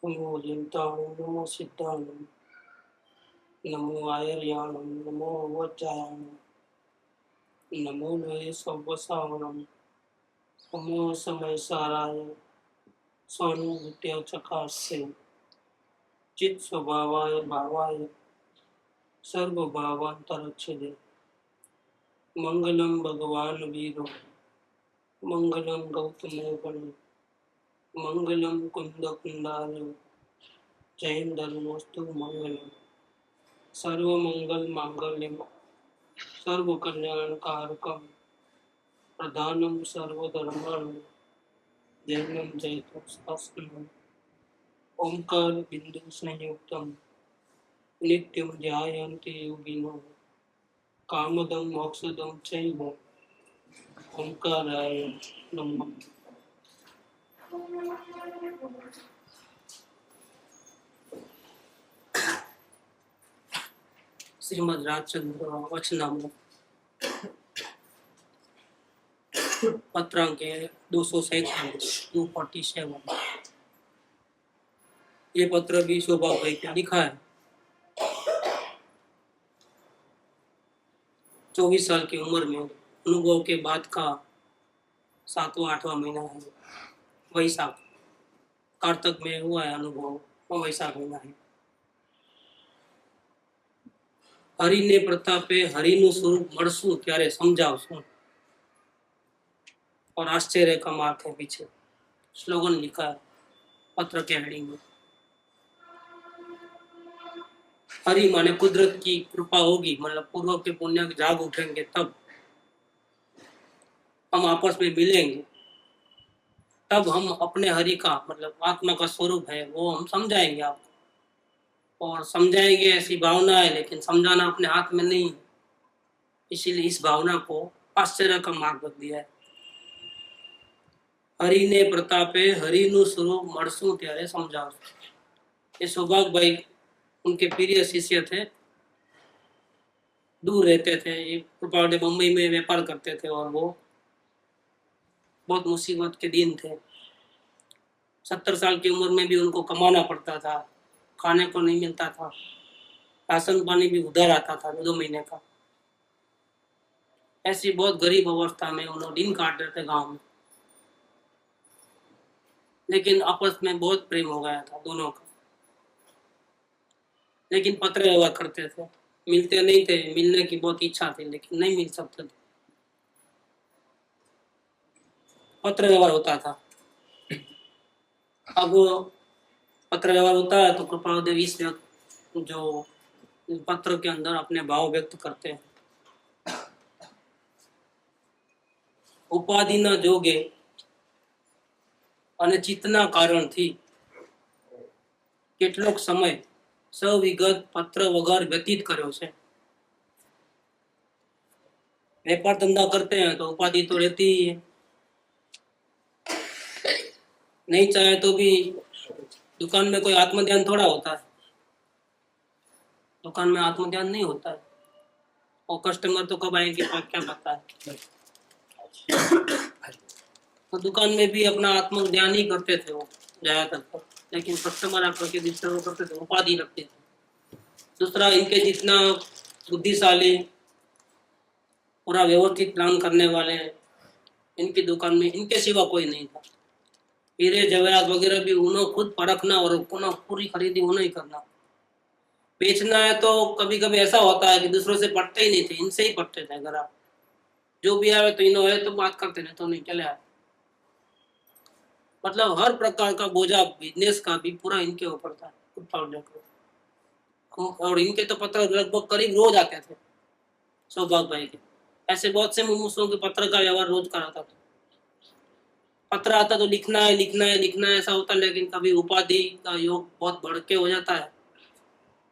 नमो लिंगाय नमो सिद्धाय नमो आयर्याणं नमो वज्राय नमो नये सव्वसावनं नमो समयसाराय स्वानुभूत्या चकास्ये चित् स्वभावाय भावाय सर्वभावान्तरच्छिदे मंगलम भगवान वीरो मंगलम गौतमो बले मंगलम कुंद कुंडाल जयेन्द्रनोस्तु मंगलम सर्वमंगल मांगल्यम सर्व कल्याण कारकम प्रधानम सर्वधर्माणं जैनम जयतु शास्त्रम ओंकार बिंदु संयुक्तम नित्यम ध्यायन्ति योगिनो कामदम मोक्षदम चैव ओंकाराय नमः। श्रीमद् राजचंद्र वचनामृत पत्रांक 247 ये पत्र भी शोभा भाई को लिखा है। 24 साल की उम्र में अनुभव के बाद का 7वां-8वां महीना है। वैशाख कार्तक में हुआ है अनुभव, वो वैशाख महीना है। हरि ने प्रतापे हरिनु स्वरूप मळशु त्यारे समझावशु और आश्चर्य का मार्ग है पीछे स्लोगन लिखा है पत्र के हेडिंग में। हरि माने कुदरत की कृपा होगी, मतलब पूर्व के पुण्य जाग उठेंगे तब हम आपस में मिलेंगे, तब हम अपने हरि का मतलब आत्मा का स्वरूप है वो हम समझाएंगे आपको। और समझाएंगे ऐसी भावना है, लेकिन समझाना अपने हाथ में नहीं, इसीलिए इस भावना को आश्चर्य का मार्ग बन दिया है। हरि ने प्रतापे हरिनु स्वरूप मळशु त्यारे समझाओ। ये सौभाग्य भाई उनके प्रिय शिष्य थे, दूर रहते थे। ये कृपाल मुंबई में व्यापार करते थे और वो बहुत मुसीबत के दिन थे। 70 साल की उम्र में भी उनको कमाना पड़ता था, खाने को नहीं मिलता था, राशन पानी भी उधार आता था 2 महीने का। ऐसी बहुत गरीब अवस्था में उन्होंने दिन काट रहे थे गांव में, लेकिन आपस में बहुत प्रेम हो गया था दोनों का। लेकिन पत्र व्यवहार करते थे, मिलते नहीं थे, मिलने की बहुत इच्छा थी लेकिन नहीं मिल सकते थे। पत्र व्यवहार होता था। अब पत्र व्यवहार होता है तो कृपालदेव इस जो पत्र के अंदर अपने भाव व्यक्त करते हैं। उपाधि न जोगे અને ચિત્તના કારણથી કેટલોક સમય સવિગત પત્ર વગર વ્યતીત કર્યો છે। व्यापार धंधा करते हैं तो उपाधि तो रहती ही है, नहीं चाहे तो भी दुकान में कोई आत्मध्यान थोड़ा होता है, दुकान में आत्मध्यान नहीं होता है। और कस्टमर तो कब आएंगे क्या पता है। तो दुकान में भी अपना आत्मध्यान ही करते थे वो ज्यादातर तो, लेकिन कस्टमर आकर के जितना करते थे उपाधि रखते थे। दूसरा, इनके जितना बुद्धिशाली पूरा व्यवस्थित प्लान करने वाले इनकी दुकान में इनके सिवा कोई नहीं था। हीरे जवाहरात वगैरह भी उन्होंने खुद परखना और पूरी खरीदी उन्होंने ही करना। बेचना है तो कभी कभी ऐसा होता है कि दूसरों से पटते ही नहीं थे, इनसे ही पटते थे। अगर आप जो भी आए तो इन्हों है तो बात करते नहीं तो नहीं चले आए। मतलब हर प्रकार का बोझा बिजनेस का भी पूरा इनके ऊपर था। और इनके तो पत्र लगभग करीब रोज आते थे सौभाग्य भाई के। ऐसे बहुत से मुमूसों के पत्र का व्यवहार रोज कराता था। पत्र आता तो लिखना है लिखना है लिखना है ऐसा होता, लेकिन कभी उपाधि का योग बहुत बढ़ के हो जाता है,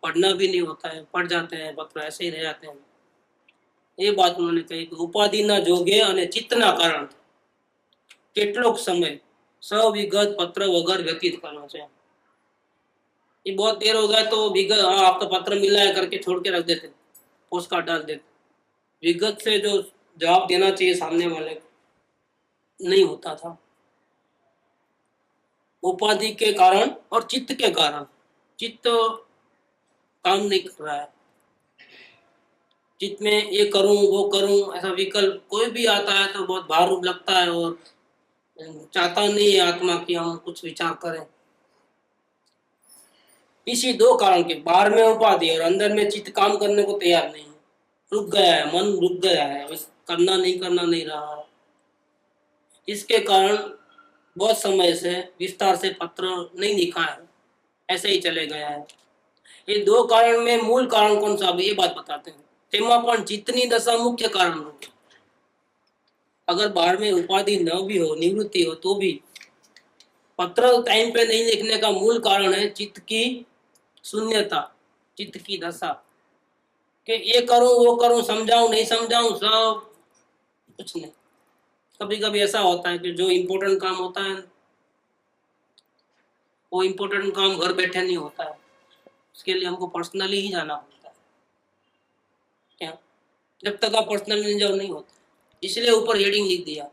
पढ़ना भी नहीं होता है, पढ़ जाते हैं पत्र ऐसे ही रह जाते हैं। ये बात उन्होंने कही कि उपाधि ना जोगे અને ચિત્તના કારણ કેટલોક समय सविगत पत्र वगैरह व्यतीत करना चाहिए। ये बहुत देर हो गया तो विगत आपका पत्र मिला है करके छोड़ के रख देते, पोस्ट कार्ड डाल देते। विगत से जो जवाब देना चाहिए सामने वाले नहीं होता था। उपाधि के कारण और चित्त के कारण। चित्त काम नहीं कर रहा है, चित्त में ये करूं वो करूं ऐसा विकल्प कोई भी आता है तो बहुत भार लगता है और चाहता नहीं है आत्मा की हम कुछ विचार करें। इसी दो कारण के, बाहर में उपाधि और अंदर में चित्त काम करने को तैयार नहीं है, रुक गया है, मन रुक गया है, बस करना नहीं रहा है। इसके कारण बहुत समय से विस्तार से पत्र नहीं लिखा है, ऐसे ही चले गया है। ये दो कारण में मूल कारण कौन सा, अब ये बात बताते हैं। तेमा पण चित्तनी दशा मुख्य कारण होगी। अगर बाहर में उपाधि न भी हो, निवृत्ति हो, तो भी पत्र टाइम पे नहीं लिखने का मूल कारण है चित्त की शून्यता, चित्त की दशा कि ये करूं वो करूं, समझाऊं नहीं समझाऊं, सब कुछ नहीं। कभी कभी ऐसा होता है कि जो इम्पोर्टेंट काम होता है वो इम्पोर्टेंट काम घर बैठे नहीं होता है, उसके लिए हमको पर्सनली ही जाना पड़ता है। क्या जब तक आप पर्सनली नहीं जाओ नहीं होता, इसलिए ऊपर हेडिंग लिख दिया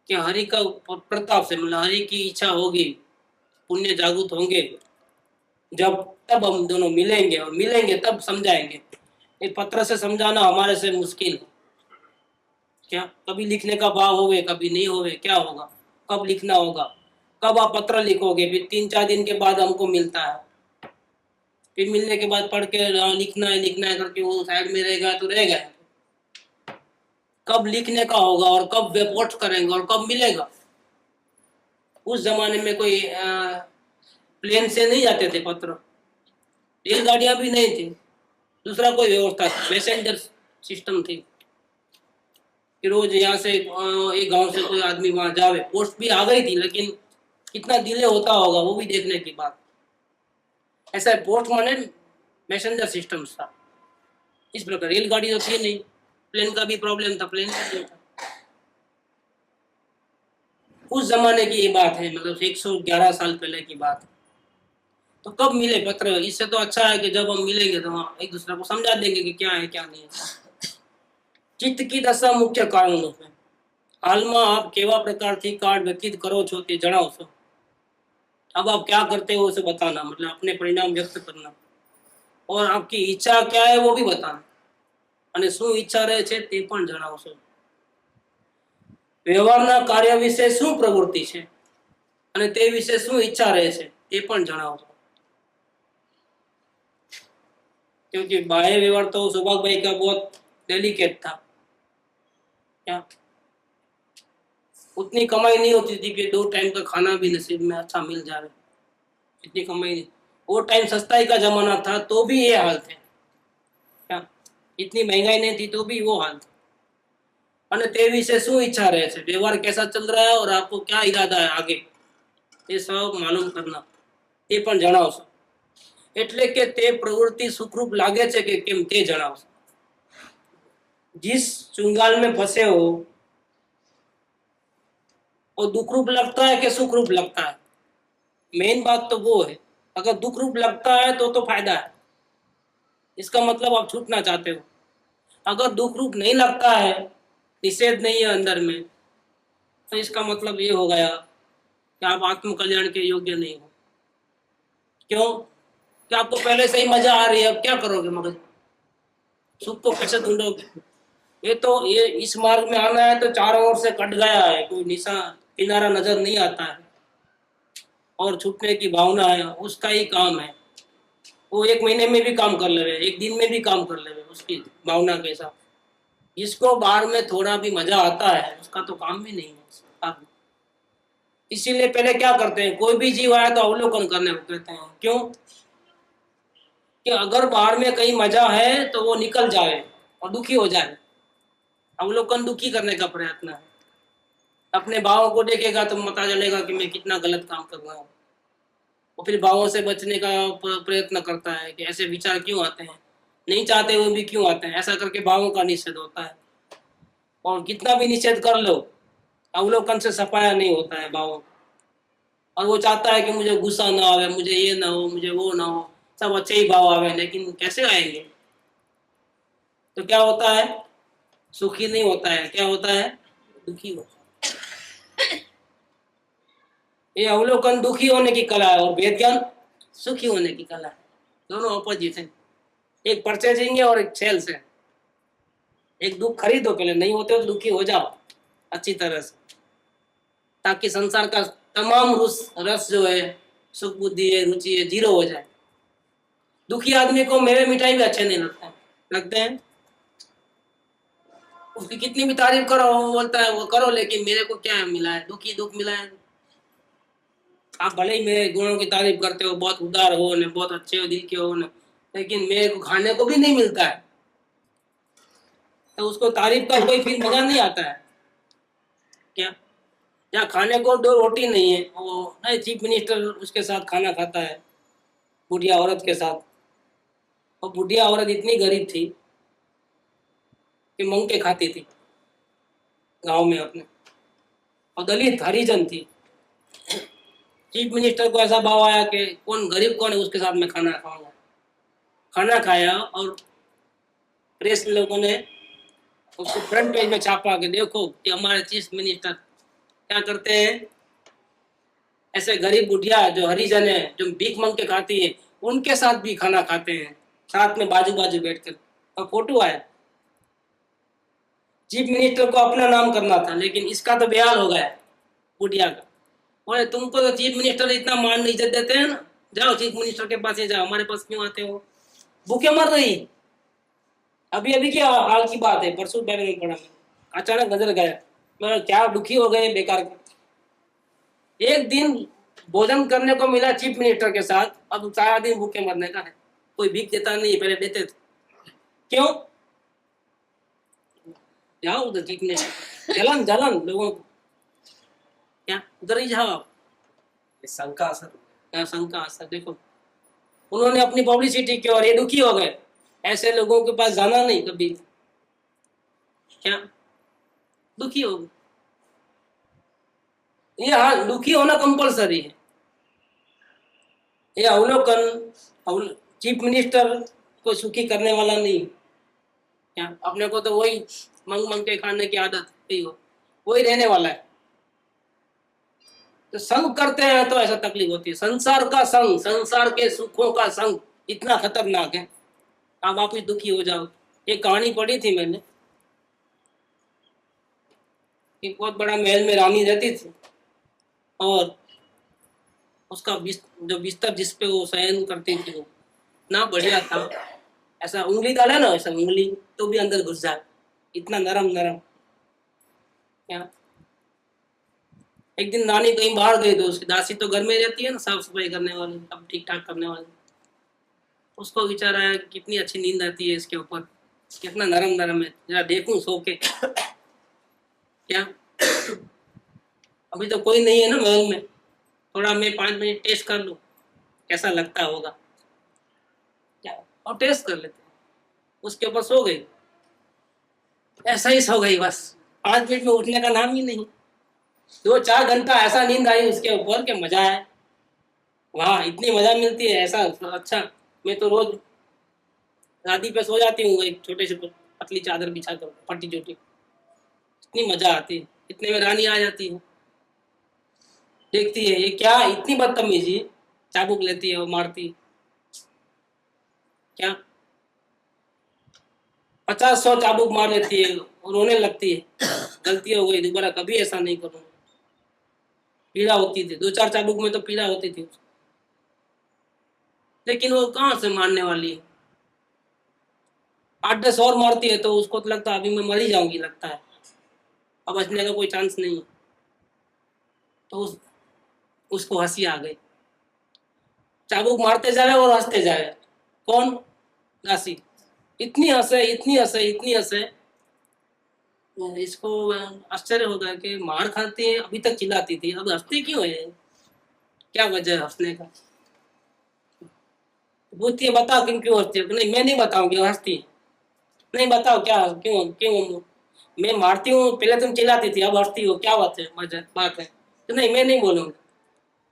कि हरि का प्रताप से, मतलब हरि की इच्छा होगी, पुण्य जागृत होंगे जब, तब हम दोनों मिलेंगे और मिलेंगे तब समझाएंगे। ये पत्र से समझाना हमारे से मुश्किल है। क्या कभी लिखने का भाव होवे, कभी नहीं होवे, क्या होगा, कब लिखना होगा, कब आप पत्र लिखोगे, फिर 3-4 दिन के बाद हमको मिलता है, फिर मिलने के बाद पढ़ के लिखना है करके वो साइड में रहेगा तो रह गया। कब लिखने का होगा और कब पोस्ट करेंगे और कब मिलेगा। उस जमाने में कोई प्लेन से नहीं जाते थे पत्र, रेलगाड़ियां भी नहीं थी, दूसरा कोई व्यवस्था था, मैसेंजर सिस्टम थी कि रोज यहाँ से एक गांव से कोई आदमी वहां जावे। पोस्ट भी आ गई थी लेकिन कितना डिले होता होगा वो भी देखने की बात। ऐसा पोस्ट माने मैसेंजर सिस्टम था। इस प्रकार रेलगाड़ी तो थी नहीं, प्लेन का भी प्रॉब्लम था, प्लेन का भी था। उस जमाने की ये बात है, मतलब 111 साल पहले की बात है। तो कब मिले पत्र, इससे तो अच्छा है कि जब हम मिलेंगे तो हम एक दूसरे को समझा देंगे कि क्या है क्या नहीं है। चित्त की दशा मुख्य कारणों में हालમાં आप केवा प्रकारથી कार्ड व्यतीत करो છો તે જણાવશો। अब आप क्या करते हो उसे बताना, मतलब अपने परिणाम व्यक्त करना, और आपकी इच्छा क्या है वो भी बताना, અને શું ઈચ્છા રહે છે તે પણ જણાવશો। વ્યવહારના કાર્ય વિશે શું પ્રવૃત્તિ છે અને તે વિશે શું ઈચ્છા રહે છે તે પણ જણાવશો। क्योंकि बाह्य व्यवहार तो सौभाग्य भाई का बहुत डेलिकेट था। क्या उतनी कमाई नहीं होती थी कि 2 टाइम का खाना भी नसीब में अच्छा मिल जाए, इतनी कमाई नहीं। वो टाइम सस्ताई का जमाना था तो भी ये हाल थे। क्या इतनी महंगाई नहीं थी तो भी वो हाल था। અને તે વિશે શું ઈચ્છા રહે છે, વ્યવહાર कैसा चल रहा है और आपको क्या इरादा है आगे, ये सब मालूम करना, એ પણ જણાવશો। એટલે કે તે પ્રવૃત્તિ સુખરૂપ લાગે છે કે કેમ તે જણાવશો। जिस चुंगाल में फंसे हो वो दुखरूप लगता है कि सुखरूप लगता है, मेन बात तो वो है। अगर दुखरूप लगता है तो फायदा है, इसका मतलब आप छूटना चाहते हो। अगर दुखरूप नहीं लगता है, निषेध नहीं है अंदर में, तो इसका मतलब ये हो गया कि आप आत्म कल्याण के योग्य नहीं हो। क्यों कि आपको पहले से ही मजा आ रही है, अब क्या करोगे, मगर सुख को कैसे ढूंढोगे। ये इस मार्ग में आना है तो चारों ओर से कट गया है, कोई निशा किनारा नजर नहीं आता है, और छूटने की भावना है, उसका ही काम है। वो 1 महीने में भी काम कर ले, 1 दिन में भी काम कर ले, उसकी भावना के साथ। जिसको बाहर में थोड़ा भी मजा आता है उसका तो काम भी नहीं है। इसीलिए पहले क्या करते हैं, कोई भी जीव आया तो अवलोकन करने को कहते हैं। क्यों कि अगर बाहर में कहीं मजा है तो वो निकल जाए और दुखी हो जाए। अवलोकन दुखी करने का प्रयत्न है। अपने भावों को देखेगा तो पता चलेगा कि मैं कितना गलत काम कर रहा हूँ, और फिर भावों से बचने का प्रयत्न करता है कि ऐसे विचार क्यों आते हैं, नहीं चाहते हुए भी क्यों आते हैं। ऐसा करके भावों का निषेध होता है, और कितना भी निषेध कर लो अवलोकन से सफाया नहीं होता है भावों। और वो चाहता है कि मुझे गुस्सा ना आवे, मुझे ये ना हो, मुझे वो ना हो, सब अच्छे ही भाव आवे, लेकिन कैसे आएंगे। तो क्या होता है, सुखी नहीं होता है, क्या होता है, दुखी होता है। ये अवलोकन दुखी होने की कला है और वेद ज्ञान सुखी होने की कला है। दोनों ऑपोजिट है, एक परचेजिंग है और एक सेल्स है। एक दुख खरीदो, पहले नहीं होते तो दुखी हो जाओ अच्छी तरह से, ताकि संसार का तमाम रस जो है, सुख बुद्धि है, रुचि है, जीरो हो जाए। दुखी आदमी को मेवे मिठाई भी अच्छे नहीं लगते हैं। उसकी कितनी भी तारीफ करो वो बोलता है वो करो, लेकिन मेरे को क्या मिला है, दुखी दुख मिला है। आप भले ही मेरे गुणों की तारीफ करते हो, बहुत उदार हो ने, बहुत अच्छे हो दिल के हो ने, लेकिन मेरे को खाने को भी नहीं मिलता है, तो उसको तारीफ का कोई फिर मजा नहीं आता है क्या? या खाने को दो रोटी नहीं है, वो नहीं चीफ मिनिस्टर उसके साथ खाना खाता है, बुढ़िया औरत के साथ। और बुढ़िया औरत इतनी गरीब थी कि मांग के खाती थी गांव में अपने, और दलित हरिजन थी। चीफ मिनिस्टर को ऐसा भाव आया कि कौन गरीब कौन है उसके साथ मैं खाना खाऊंगा। खाना खाया और प्रेस लोगों ने उसको फ्रंट पेज में छापा कि देखो कि हमारे चीफ मिनिस्टर क्या करते हैं, ऐसे गरीब बुढ़िया जो हरिजन है, जो भीख मांग के खाती है, उनके साथ भी खाना खाते हैं, साथ में बाजू बाजू बैठकर। और फोटो आया। चीफ मिनिस्टर को अपना नाम करना था, लेकिन इसका तो बेहाल हो गया बुढ़िया का। बोले तुमको तो चीफ मिनिस्टर इतना मान इज्जत देते हैं ना, जाओ चीफ मिनिस्टर के पास ही जाओ, हमारे पास क्यों आते हो? भूखे मर रही। अभी अभी क्या हाल की बात है, परसों पेपर में पढ़ा, अचानक नजर गया, मैं क्या दुखी हो गए बेकार के। एक दिन भोजन करने को मिला चीफ मिनिस्टर के साथ, अब सारा दिन भूखे मरने का है। कोई भीख देता नहीं, पहले देते थे। क्यों? जाओ उधर चीफ मिनिस्टर, जलन जलन लोगों को, क्या उधर ही जाओ आप। शंका असर, शंका असर देखो, उन्होंने अपनी पब्लिसिटी की और ये दुखी हो गए। ऐसे लोगों के पास जाना नहीं कभी, क्या दुखी हो गए। ये हाँ, दुखी होना कंपलसरी है। ये अवलोकन चीफ मिनिस्टर को सुखी करने वाला नहीं, क्या अपने को तो वही मंग मंग के खाने की आदत ही हो, वही रहने वाला है। तो संग करते हैं तो ऐसा तकलीफ होती है। संसार का संग, संसार के सुखों का संग इतना खतरनाक है, आप वापिस दुखी हो जाओ। एक कहानी पढ़ी थी मैंने कि बहुत बड़ा महल में रानी रहती थी, और उसका जो बिस्तर जिसपे वो शयन करती थी वो ना बढ़िया था। ऐसा उंगली डाले ना, ऐसा उंगली तो भी अंदर घुस जाए, इतना नरम नरम। क्या एक दिन रानी कहीं बाहर गई, तो उसकी दासी तो घर में रहती है ना, साफ सफाई करने वाली, अब ठीक ठाक करने वाली। उसको विचार आया कि कितनी अच्छी नींद आती है इसके ऊपर, कितना नरम नरम है, जरा देखूं सो के। क्या अभी तो कोई नहीं है ना महल में, थोड़ा मैं 5 मिनट टेस्ट कर लूं कैसा लगता होगा, क्या और टेस्ट कर लेते। उसके ऊपर सो गई, ऐसा ही सो गई बस, 5 मिनट में उठने का नाम ही नहीं। 2-4 घंटा ऐसा नींद आई उसके ऊपर के मजा है, वाह इतनी मजा मिलती है ऐसा। अच्छा, मैं तो रोज गादी पे सो जाती हूँ, एक छोटे से पतली चादर बिछा कर, फटी चोटी, इतनी मजा आती है। इतने में रानी आ जाती है, देखती है ये क्या इतनी बदतमीजी, चाबुक लेती है और मारती। क्या 50-100 चाबुक मार लेती है और रोने लगती है, गलती हो गई, दोबारा कभी ऐसा नहीं करूँगा। पीड़ा होती थी, 2-4 चाबुक में तो पीड़ा होती थी, लेकिन वो कहाँ से मारने वाली है। 8-10 और मारती है तो उसको तो लगता है अभी मैं मर ही जाऊंगी, लगता है अब बचने का कोई चांस नहीं है। तो उसको हंसी आ गई, चाबुक मारते जाए और हंसते जाए। कौन? दासी। इतनी हंसे इतनी हंसे इतनी हंसे, इसको आश्चर्य होगा कि मार खाती है, अभी तक चिल्लाती थी, अब हंसती क्यों है, क्या वजह है हंसने का? पूछती है बताओ क्यों क्यों हंसती है? नहीं मैं नहीं बताऊंगी, हंसती है। नहीं बताओ क्या क्यों क्यों, मैं मारती हूँ, पहले तुम चिल्लाती थी अब हंसती हो, क्या बात है? तो नहीं मैं नहीं बोलूंगी,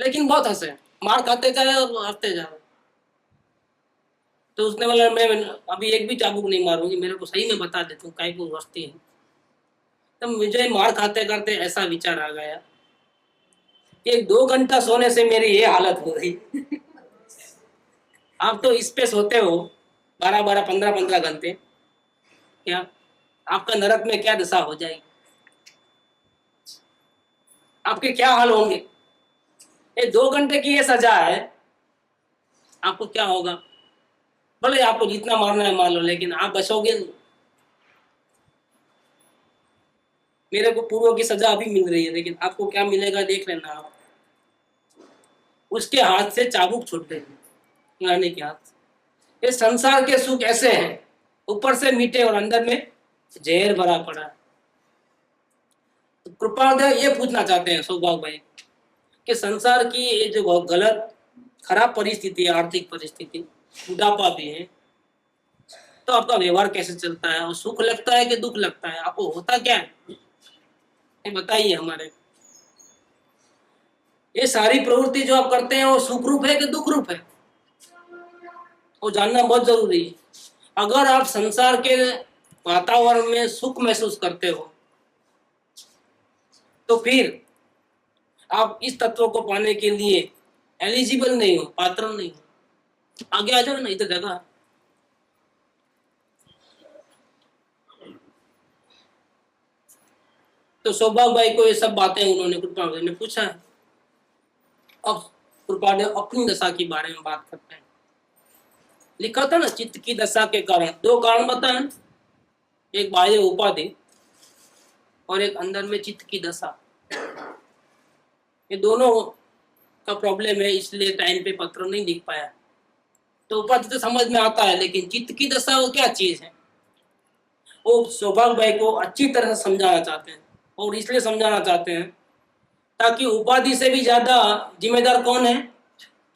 लेकिन बहुत हंसे, मार खाते जाए और हंसते जाओ। तो उसने बोला मैं अभी एक भी चाबुक नहीं मारूंगी, मेरे को सही में बता देती हूँ काय को हंसती है। तो मुझे मार खाते करते ऐसा विचार आ गया कि 2 घंटा सोने से मेरी ये हालत हो गई। आप तो इस पे सोते हो 12-12, 15-15 घंटे, क्या आपका नरक में क्या दशा हो जाएगी, आपके क्या हाल होंगे। ये 2 घंटे की ये सजा है, आपको क्या होगा। भले आपको जितना मारना है मार लो, लेकिन आप बचोगे नहीं। मेरे को पूर्व की सजा अभी मिल रही है, लेकिन आपको क्या मिलेगा देख लेना आप। उसके हाथ से चाबुक छूट गई, रानी के हाथ से। ये संसार के सुख ऐसे हैं, ऊपर से मीठे और अंदर में जहर भरा पड़ा है। तो कृपादेव ये पूछना चाहते हैं सौभाग्य भाई कि संसार की ये जो बहुत गलत खराब परिस्थिति है, आर्थिक परिस्थिति, बुढ़ापा भी है, तो आपका व्यवहार कैसे चलता है, और सुख लगता है कि दुख लगता है, आपको होता क्या है, ये बताइए हमारे। ये सारी प्रवृत्ति जो आप करते हैं वो सुख रूप है कि दुख रूप है, वो जानना बहुत जरूरी है। अगर आप संसार के वातावरण में सुख महसूस करते हो तो फिर आप इस तत्व को पाने के लिए एलिजिबल नहीं हो, पात्र नहीं हो। आगे आ जाओ, नहीं तो जगह। तो सौभाग्य भाई को ये सब बातें उन्होंने कृपादेव ने पूछा है। अब कृपादेव अपनी दशा के बारे में बात करते हैं। लिखा था ना, चित्त की दशा के कारण, 2 कारण बताए, एक बाह्य उपाधि और एक अंदर में चित्त की दशा। ये दोनों का प्रॉब्लम है, इसलिए टाइम पे पत्र नहीं लिख पाया। तो उपाधि तो समझ में आता है, लेकिन चित्त की दशा वो क्या चीज है, वो सौभाग्य भाई को अच्छी तरह से समझाना चाहते हैं। और इसलिए समझाना चाहते हैं ताकि उपाधि से भी ज्यादा जिम्मेदार कौन है,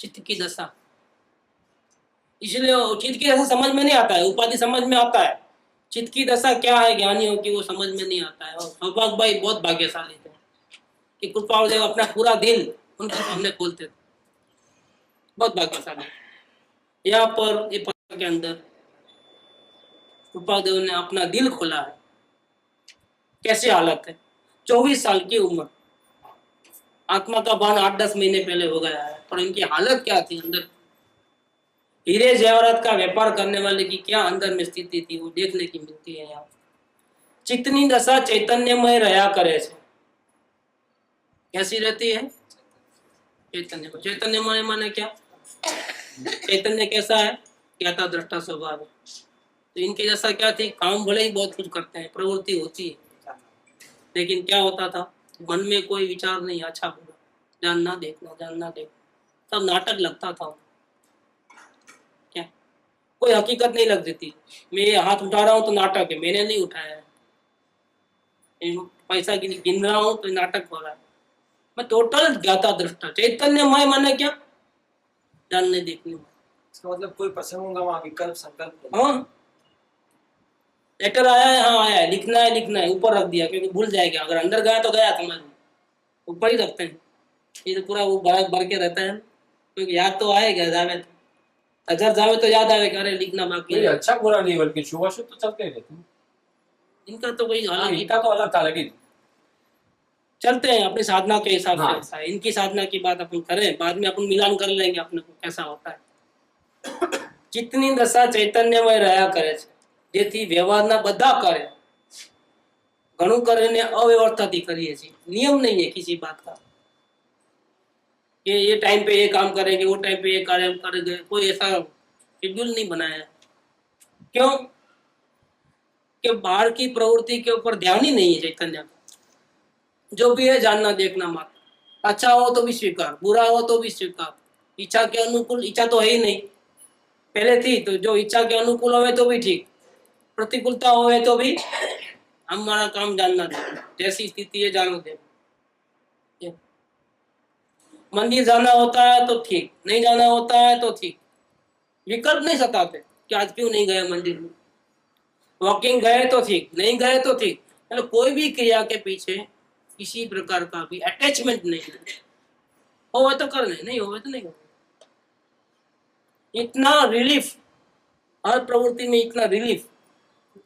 चित्त की दशा। इसलिए चित्त की दशा समझ में नहीं आता है, उपाधि समझ में आता है। चित्त की दशा क्या है ज्ञानियों की वो समझ में नहीं आता है। और सौभाग्य भाई बहुत भाग्यशाली थे कि कृपादेव अपना पूरा दिल उनके सामने खोलते थे, बहुत भाग्यशाली। यहाँ पर ये पत्र के अंदर कृपादेव ने अपना दिल खोला है। कैसी हालत है, 24 साल की उम्र, आत्मा का बाण 8-10 महीने पहले हो गया है, पर इनकी हालत क्या थी अंदर। हीरे जेवरात का व्यापार करने वाले की क्या अंदर में स्थिति थी, वो देखने की मिलती है यहाँ। चित्तनी दशा चैतन्यमय रहा करे छे। कैसी रहती है, चैतन्यमय। चैतन्यमय माने क्या, चैतन्य कैसा है, ज्ञाता दृष्टा स्वभाव है। तो इनकी दशा क्या थी, काम भले ही बहुत कुछ करते हैं, प्रवृत्ति होती है, लेकिन क्या होता था, मन में कोई विचार नहीं, अच्छा बुरा, जानना देखना, जानना देखना, सब नाटक लगता था। क्या कोई हकीकत नहीं लग देती। मैं ये हाथ उठा रहा हूँ तो नाटक है, मैंने नहीं उठाया है। पैसा गिन रहा हूँ तो नाटक हो रहा है। मैं टोटल ज्ञाता दृष्टा, चैतन्यमय माने क्या, जानने देखने। इसका मतलब कोई प्रसंग होगा वहाँ विकल्प संकल्प। हाँ, लेटर आया है, हाँ आया है, लिखना है, लिखना है, ऊपर रख दिया क्योंकि भूल जाएगा। अगर अंदर गया तो गया, समझ में, ऊपर ही रखते हैं। ये तो पूरा वो भर के रहता है, क्योंकि याद तो आएगा, जावे तो अजर जावे तो याद आएगा, अरे लिखना बाकी है। अच्छा बुरा नहीं, बल्कि शुभ अशुभ तो चलते ही रहते हैं। इनका तो कोई अलग ही, इनका तो अलग था, लेकिन चलते हैं अपनी साधना के हिसाब हाँ। से होता है। इनकी साधना की बात अपन करें, बाद में अपन मिलान कर लेंगे अपने को कैसा होता है। चित्तनी दशा चैतन्यमय रहा करे छे, जेथी व्यवहाરના બધા કરે ઘણું કરીને अव्यवस्थाથી કરીએ છીએ। नियम नहीं है किसी बात का कि ये टाइम पे ये काम करेंगे, वो टाइम पे ये कार्य करेंगे, कोई ऐसा शेड्यूल नहीं बनाया है। क्यों कि बाहर की प्रवृत्ति के ऊपर ध्यान ही नहीं है चैतन्य का। जो भी है जानना देखना मात्र, अच्छा हो तो भी स्वीकार, बुरा हो तो भी स्वीकार। इच्छा के अनुकूल, इच्छा तो है ही नहीं, पहले थी, तो जो इच्छा के अनुकूल होवे तो भी ठीक, प्रतिकूलता होवे तो भी हमारा काम जानना दे, जैसी स्थिति है जानो दे। मंदिर जाना होता है तो ठीक, नहीं जाना होता है तो ठीक, विकल्प नहीं सताते कि आज क्यों नहीं गए मंदिर में। वॉकिंग गए तो ठीक, नहीं गए तो ठीक, मतलब कोई भी क्रिया के पीछे किसी प्रकार का भी अटैचमेंट नहीं है। होवे तो कर ले, नहीं होवे तो नहीं होवे। इतना रिलीफ, हर प्रवृत्ति में इतना रिलीफ,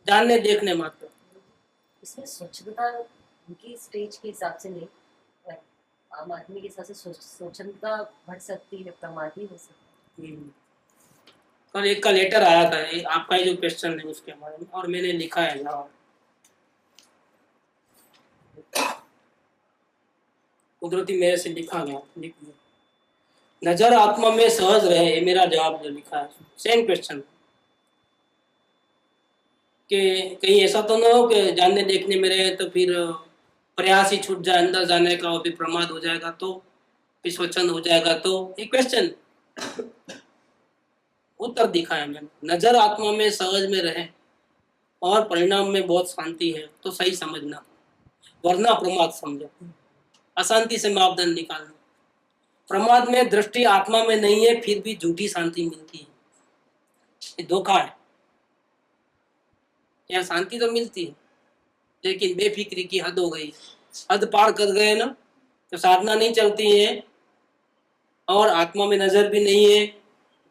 जानने देखने मात्र। इसमें स्वच्छता उनकी स्टेज के हिसाब से नहीं, आम आदमी के हिसाब से स्वच्छंदता बढ़ सकती है, प्रमाद ही हो सकता कल एक का लेटर आया था आपका ये जो क्वेश्चन है उसके बारे में, और मैंने लिखा है जवाब। कुदरती मेरे से लिखा गया, लिख दिया। नजर आत्मा में सहज रहे, ये मेरा जवाब जो लिखा है, सेम क्वेश्चन। कि कहीं ऐसा तो ना हो कि जानने देखने में रहे तो फिर प्रयास ही छूट जाए अंदर जाने का, और फिर प्रमाद हो जाएगा तो, फिर स्वच्छंद हो जाएगा तो। ये क्वेश्चन उत्तर दिखा है मैंने। नजर आत्मा में सहज में रहे और परिणाम में बहुत शांति है तो सही समझना, वरना प्रमाद समझो। अशांति से मापदंड निकालना। प्रमाद में दृष्टि आत्मा में नहीं है फिर भी झूठी शांति मिलती है, ये धोखा है। यहाँ शांति तो मिलती है लेकिन बेफिक्री की हद हो गई, हद पार कर गए ना, तो साधना नहीं चलती है और आत्मा में नजर भी नहीं है,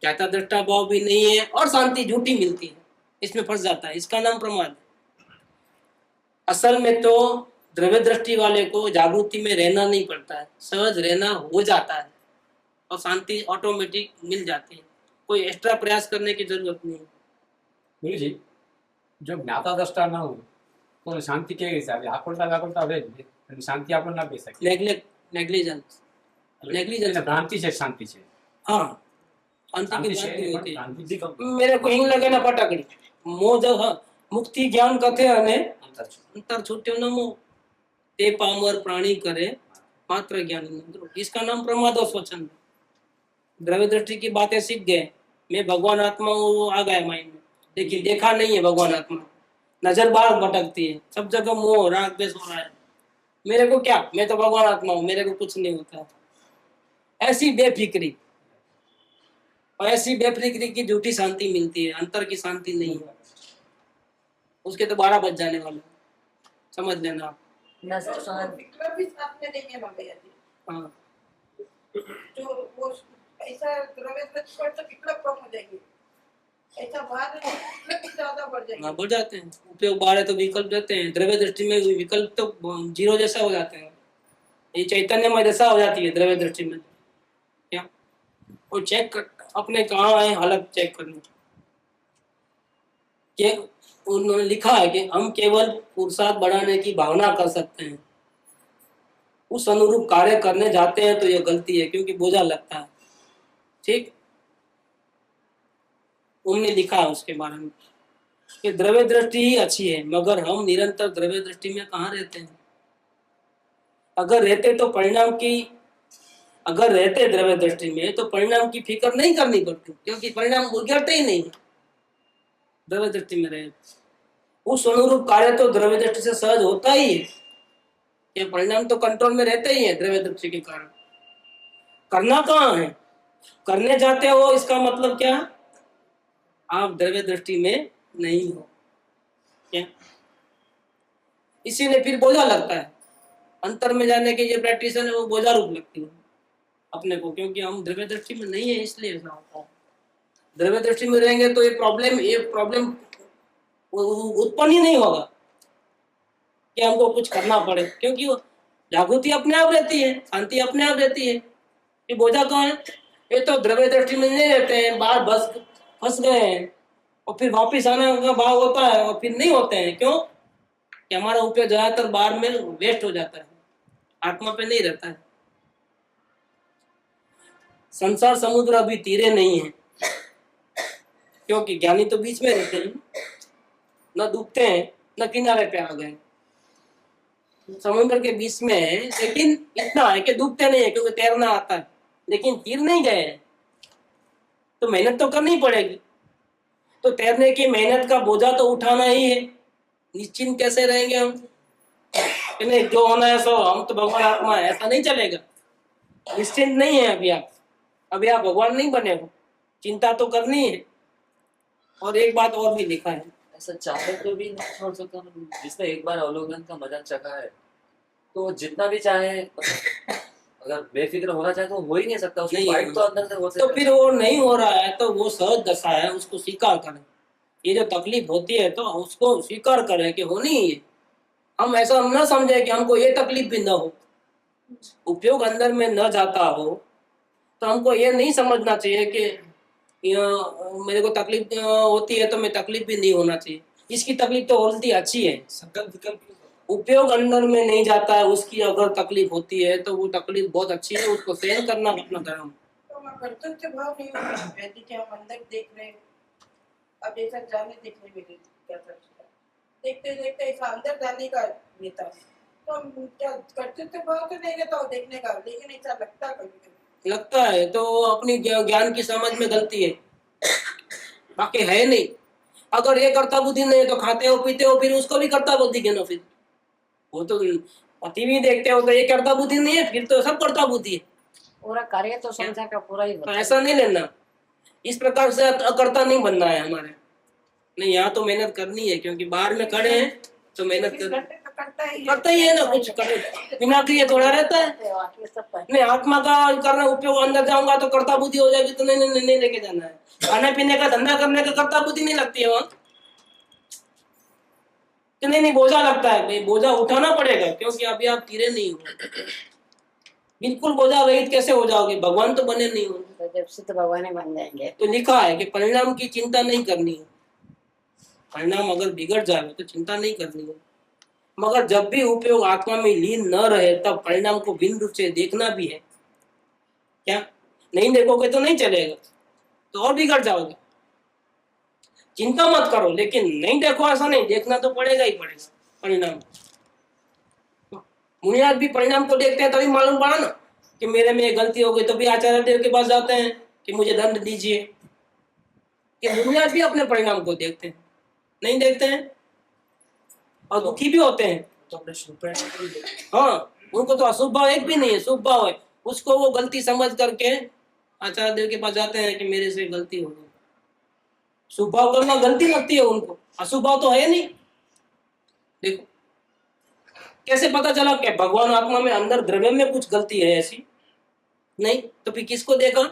ज्ञाता दृष्टा भाव भी नहीं है, और शांति झूठी मिलती है, इसमें फंस जाता है। इसका नाम प्रमाद। असल में तो द्रव्य दृष्टि वाले को जागृति में रहना नहीं पड़ता है, सहज रहना हो जाता है और शांति ऑटोमेटिक मिल जाती है, कोई एक्स्ट्रा प्रयास करने की जरूरत नहीं है। गुरु जी, जो જ્ઞાતા દ્રષ્ટા ન હોય તો શાંતિ કેવી રીતે આવે? આકળતા રહે જ એટલે શાંતિ આપણે ના કહી શકીએ। नेग्लिजेंस એટલે ભ્રાંતિ છે, શાંતિ છે। हाँ, शांति की શાંતિ છે भ्रांति होती है। ભ્રાંતિ मेरे को हिंग लगे ना फटाकड़ी मोह जब मुक्ति ज्ञान कथे अने અંતર છે। अंतर छूट्यो न मोह ते पामर प्राणी करे मात्र ज्ञान मंत्रो। इसका नाम प्रमाद और स्वच्छंद। द्रव्य दृष्टि की बातें सीख गए, मैं भगवान आत्मा हूँ, वो आ गया माइंड में, लेकिन देखा नहीं है भगवान आत्मा। नजर बाहर भटकती है, सब जगह मोह राग द्वेष हो रहा है, मेरे को क्या, मैं तो भगवान आत्मा हूँ, मेरे को कुछ नहीं होता। ऐसी बेफिक्री, और ऐसी बेफिक्री की झूठी शांति मिलती है, अंतर की शांति नहीं है। उसके तो 12 बज जाने वाले, समझ लेना आप। है। नजर विकल्प भी साथ में नहीं है भैया जी। हाँ, जो वो ऐसा द्रव्य दृष्टि पर तो विकल्प कम हो जाएंगे, ऐसा बाहर विकल्प भी ज्यादा बढ़ जाएंगे। हाँ, बढ़ जाते हैं। उपयोग 12 तो विकल्प देते हैं, द्रव्य दृष्टि में विकल्प तो 0 जैसा हो जाते हैं। ये चैतन्य में जैसा हो जाती है द्रव्य दृष्टि में। क्या और चेक कर अपने कहाँ है हालत चेक करनी। कि उन्होंने लिखा है कि हम केवल पुरुषार्थ बढ़ाने की भावना कर सकते हैं, उस अनुरूप कार्य करने जाते हैं तो यह गलती है क्योंकि बोझा लगता है। ठीक, उन्होंने लिखा है उसके बारे में कि द्रव्य दृष्टि ही अच्छी है, मगर हम निरंतर द्रव्य दृष्टि में कहाँ रहते हैं। अगर रहते तो परिणाम की, अगर रहते द्रव्य दृष्टि में तो परिणाम की फिक्र नहीं करनी पड़ती, क्योंकि परिणाम उगड़ते ही नहीं है द्रव्य दृष्टि में रहे। उस अनुरूप कार्य तो द्रव्य दृष्टि से सहज होता ही है, ये परिणाम तो कंट्रोल में रहते ही है द्रव्य दृष्टि के कारण। करना कहाँ है, करने जाते हो, इसका मतलब क्या, आप द्रव्य दृष्टि में नहीं हो। क्या इसीलिए फिर बोझा लगता है, अंतर में जाने की जो प्रैक्टिस है वो बोझा रूप लगती है अपने को, क्योंकि हम द्रव्य दृष्टि में नहीं है, इसलिए ऐसा होता है। द्रव्य दृष्टि में रहेंगे तो ये प्रॉब्लम उत्पन्न ही नहीं होगा कि हमको कुछ करना पड़े, क्योंकि वो जागृति अपने आप रहती है, शांति अपने आप रहती है। ये बोझा कहाँ है, ये तो द्रव्य दृष्टि में नहीं रहते हैं, बाहर बस फंस गए हैं, और फिर वापिस आने का भाव होता है और फिर नहीं होते हैं। क्यों कि हमारा उपयोग ज्यादातर बाहर में वेस्ट हो जाता है, आत्मा पे नहीं रहता है। संसार समुद्र अभी तीरे नहीं है, क्योंकि ज्ञानी तो बीच में रहते हैं, न डूबते हैं न किनारे पे आ गए, समुद्र के बीच में है, लेकिन इतना है कि डूबते नहीं है क्योंकि तैरना आता है, लेकिन तीर नहीं गए हैं, तो मेहनत तो करनी पड़ेगी। तो तैरने की मेहनत का बोझा तो उठाना ही है। निश्चिंत कैसे रहेंगे हम, नहीं जो होना है सो हम तो भगवान आत्मा है, ऐसा नहीं चलेगा। निश्चिंत नहीं है अभी आप भगवान नहीं बने हो, चिंता तो करनी है। और एक बात और भी लिखा है, ऐसा चाहे तो भी नहीं छोड़ सकता ना। जिसने एक बार अवलोकन का मजा चखा है तो जितना भी चाहे, अगर बेफिक्र होना चाहे तो हो ही नहीं सकता, उसकी नहीं फाइट तो अंदर से होते तो फिर वो नहीं हो रहा है तो वो सहज दशा है, उसको स्वीकार करें। ये जो तकलीफ होती है तो उसको स्वीकार करें कि होनी ही है। हम ऐसा न समझे कि हमको ये तकलीफ भी ना हो, उपयोग अंदर में न जाता हो तो हमको ये नहीं समझना चाहिए कि मेरे को तकलीफ होती है तो मैं तकलीफ भी नहीं होना चाहिए। इसकी तकलीफ तो उल्टी अच्छी है। संकल्प विकल्प क्यों करते उपयोग अंदर में नहीं जाता है, उसकी अगर तकलीफ होती है तो वो तकलीफ बहुत अच्छी है, उसको सहन करना अपना धर्म। तो वहाँ कर्तव्य भाव नहीं होता वैदिक के हम अंदर देख रहे हैं। अब ऐसा जाने देखने में क्या करता देखते देखते ऐसा अंदर जाने का लेता है तो हम क्या कर्तव्य भाव तो नहीं रहता वो देखने का, लेकिन ऐसा लगता है कभी कभी। लगता है तो अपनी ज्ञान की समझ में गलती है, बाकी है नहीं। अगर ये कर्ता बुद्धि नहीं है तो खाते हो पीते हो फिर उसको भी कर्ता बुद्धि गिनो। फिर वो तो टीवी देखते हो तो ये कर्ता बुद्धि नहीं है, फिर तो सब कर्ता बुद्धि है। पूरा कार्य तो समझा का पूरा ही तो होता है। ऐसा नहीं लेना, इस प्रकार से अकर्ता नहीं बनना है हमारे। नहीं, यहाँ तो मेहनत करनी है क्योंकि बाहर में खड़े हैं तो मेहनत 24 घंटे तो करता ही है ना, कुछ करे बिना किए थोड़ा रहता है। ये सब है। नहीं, आत्मा का करना उपयोग अंदर जाऊंगा तो कर्ता बुद्धि हो जाएगी तो नहीं लेके जाना है। खाने पीने का धंधा करने का कर्ता बुद्धि नहीं लगती है वहाँ कि नहीं बोझा लगता है। भाई बोझा उठाना पड़ेगा क्योंकि अभी आप तीरे नहीं हो। बिल्कुल बोझा रहित कैसे हो जाओगे, भगवान तो बने नहीं हो। तो जब से तो भगवान ही बन जाएंगे। तो लिखा है कि परिणाम की चिंता नहीं करनी है। परिणाम अगर बिगड़ जाए तो चिंता नहीं करनी है, मगर जब भी उपयोग आत्मा में लीन न रहे तब परिणाम को भिन्न रूप से देखना भी है। क्या नहीं देखोगे तो नहीं चलेगा, तो और बिगड़ जाओगे। चिंता मत करो, लेकिन नहीं देखो ऐसा नहीं, देखना तो पड़ेगा ही पड़ेगा परिणाम। मुनियाद भी परिणाम को देखते हैं तभी मालूम पड़ा ना कि मेरे में ये गलती हो गई, तो भी आचार्य देव के पास जाते हैं कि मुझे दंड दीजिए। कि मुनियाद भी अपने परिणाम को देखते हैं, नहीं देखते हैं और दुखी भी होते हैं। तो अपने शुभ परिणाम को भी देखते हाँ, उनको तो अशुभ भाव एक भी नहीं है, शुभ भाव है। उसको वो गलती समझ करके आचार्य देव के पास जाते हैं कि मेरे से गलती हो गई। शुभ भाव करना गलती लगती है उनको, अशुभ भाव तो है नहीं। देखो कैसे पता चला कि भगवान आत्मा में अंदर द्रव्य में कुछ गलती है ऐसी नहीं, तो फिर किसको देखा?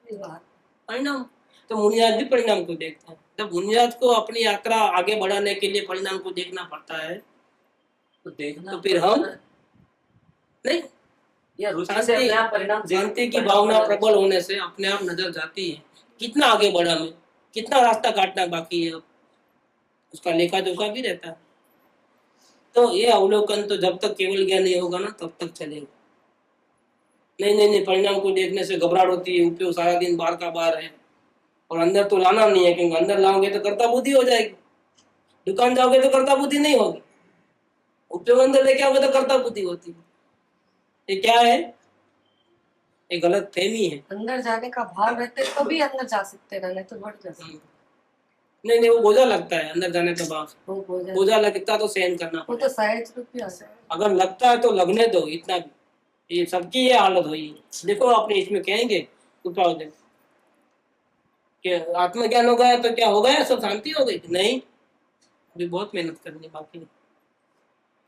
परिणाम। तो मुनियाद भी परिणाम को देखता है। जब मुनियाद को अपनी यात्रा आगे बढ़ाने के लिए परिणाम को देखना पड़ता है तो देखना तो फिर हम नहीं, या रुचि से अपने आप परिणाम शांति की भावना प्रबल होने से अपने आप नजर जाती है कितना आगे बढ़ा मैं, कितना रास्ता काटना बाकी है, उसका लेखा जोखा भी रहता है। तो ये अवलोकन तो जब तक केवल ज्ञान नहीं होगा ना तब तक चलेगा। नहीं, परिणाम को देखने से घबराहट होती है, उपयोग सारा दिन बाहर का बाहर है और अंदर तो लाना नहीं है, क्योंकि अंदर लाओगे तो कर्ता बुद्धि हो जाएगी। दुकान जाओगे तो कर्ता बुद्धि नहीं होगी, उपयोग अंदर लेके आओगे तो कर्ता बुद्धि होती है। ये क्या है? ये गलत फहमी है। अंदर जाने का भाव रहते तो भी अंदर जा सकते हैं, नहीं तो बढ़ जा सकते। नहीं, वो बोझा लगता है अंदर जाने के बाद। वो बोझा बोझा लगता तो सहन करना वो पड़ेगा। तो सहज रूप भी आता है। अगर लगता है तो लगने दो, इतना भी। ये सबकी ये हालत हुई है। देखो आपने इसमें कहेंगे कृपा हो जाए कि आत्मज्ञान हो गया तो क्या हो गया, सब शांति हो गई? नहीं, अभी बहुत मेहनत करनी बाकी है।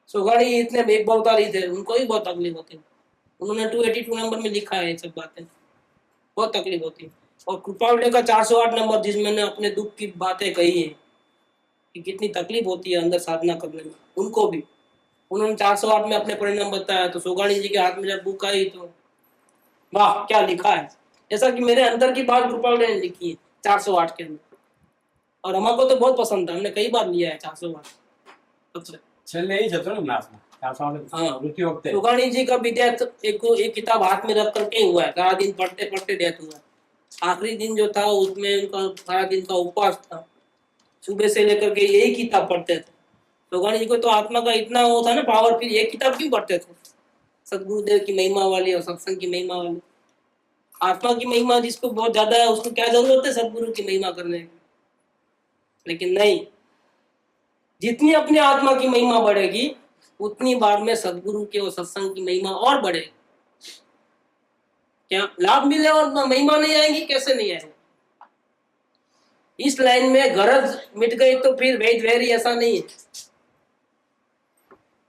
सुगाड़ी इतने एक अवतारी थे, उनको ही बहुत तकलीफ होती है। उन्होंने 282 नंबर में लिखा है ये सब बातें, बहुत तकलीफ होती है। और कृपावले का 408 नंबर जिसमें मैंने अपने दुख की बातें कही है कि कितनी तकलीफ होती है अंदर साधना करने में, उनको भी उन्होंने 408 में अपने परिणाम बताया। तो सोगाणी जी के हाथ में जब बुक आई तो वाह क्या लिखा है, जैसा कि मेरे अंदर की बात कृपावले ने लिखी है 408 के अंदर। और हमको तो बहुत पसंद था, हमने कई बार लिया है 408। છેલ્લે એ જતો ને નાશમાં हाँ, મૃત્યુ વખતે सुगाणी जी का भी डेथ एक किताब हाथ में रख करके हुआ है, सारा दिन पढ़ते पढ़ते डेथ हुआ है। आखिरी दिन जो था उसमें उनका सारा दिन का उपवास था, सुबह से लेकर के यही किताब पढ़ते थे। सुगाणी जी को तो आत्मा का इतना वो था ना पावर, फिर ये किताब क्यों पढ़ते थे? सदगुरुदेव की महिमा वाली और सत्संग की महिमा वाली। आत्मा की महिमा जिसको बहुत ज्यादा है उसको क्या जरूरत है सदगुरु की महिमा करने की? लेकिन नहीं, जितनी अपनी आत्मा की महिमा बढ़ेगी उतनी बार में सदगुरु के और सत्संग की महिमा और बढ़ेगी। क्या लाभ मिले और महिमा नहीं आएगी? कैसे नहीं आएगी? इस लाइन में गरज मिट गई तो फिर वैध वैरी ऐसा नहीं है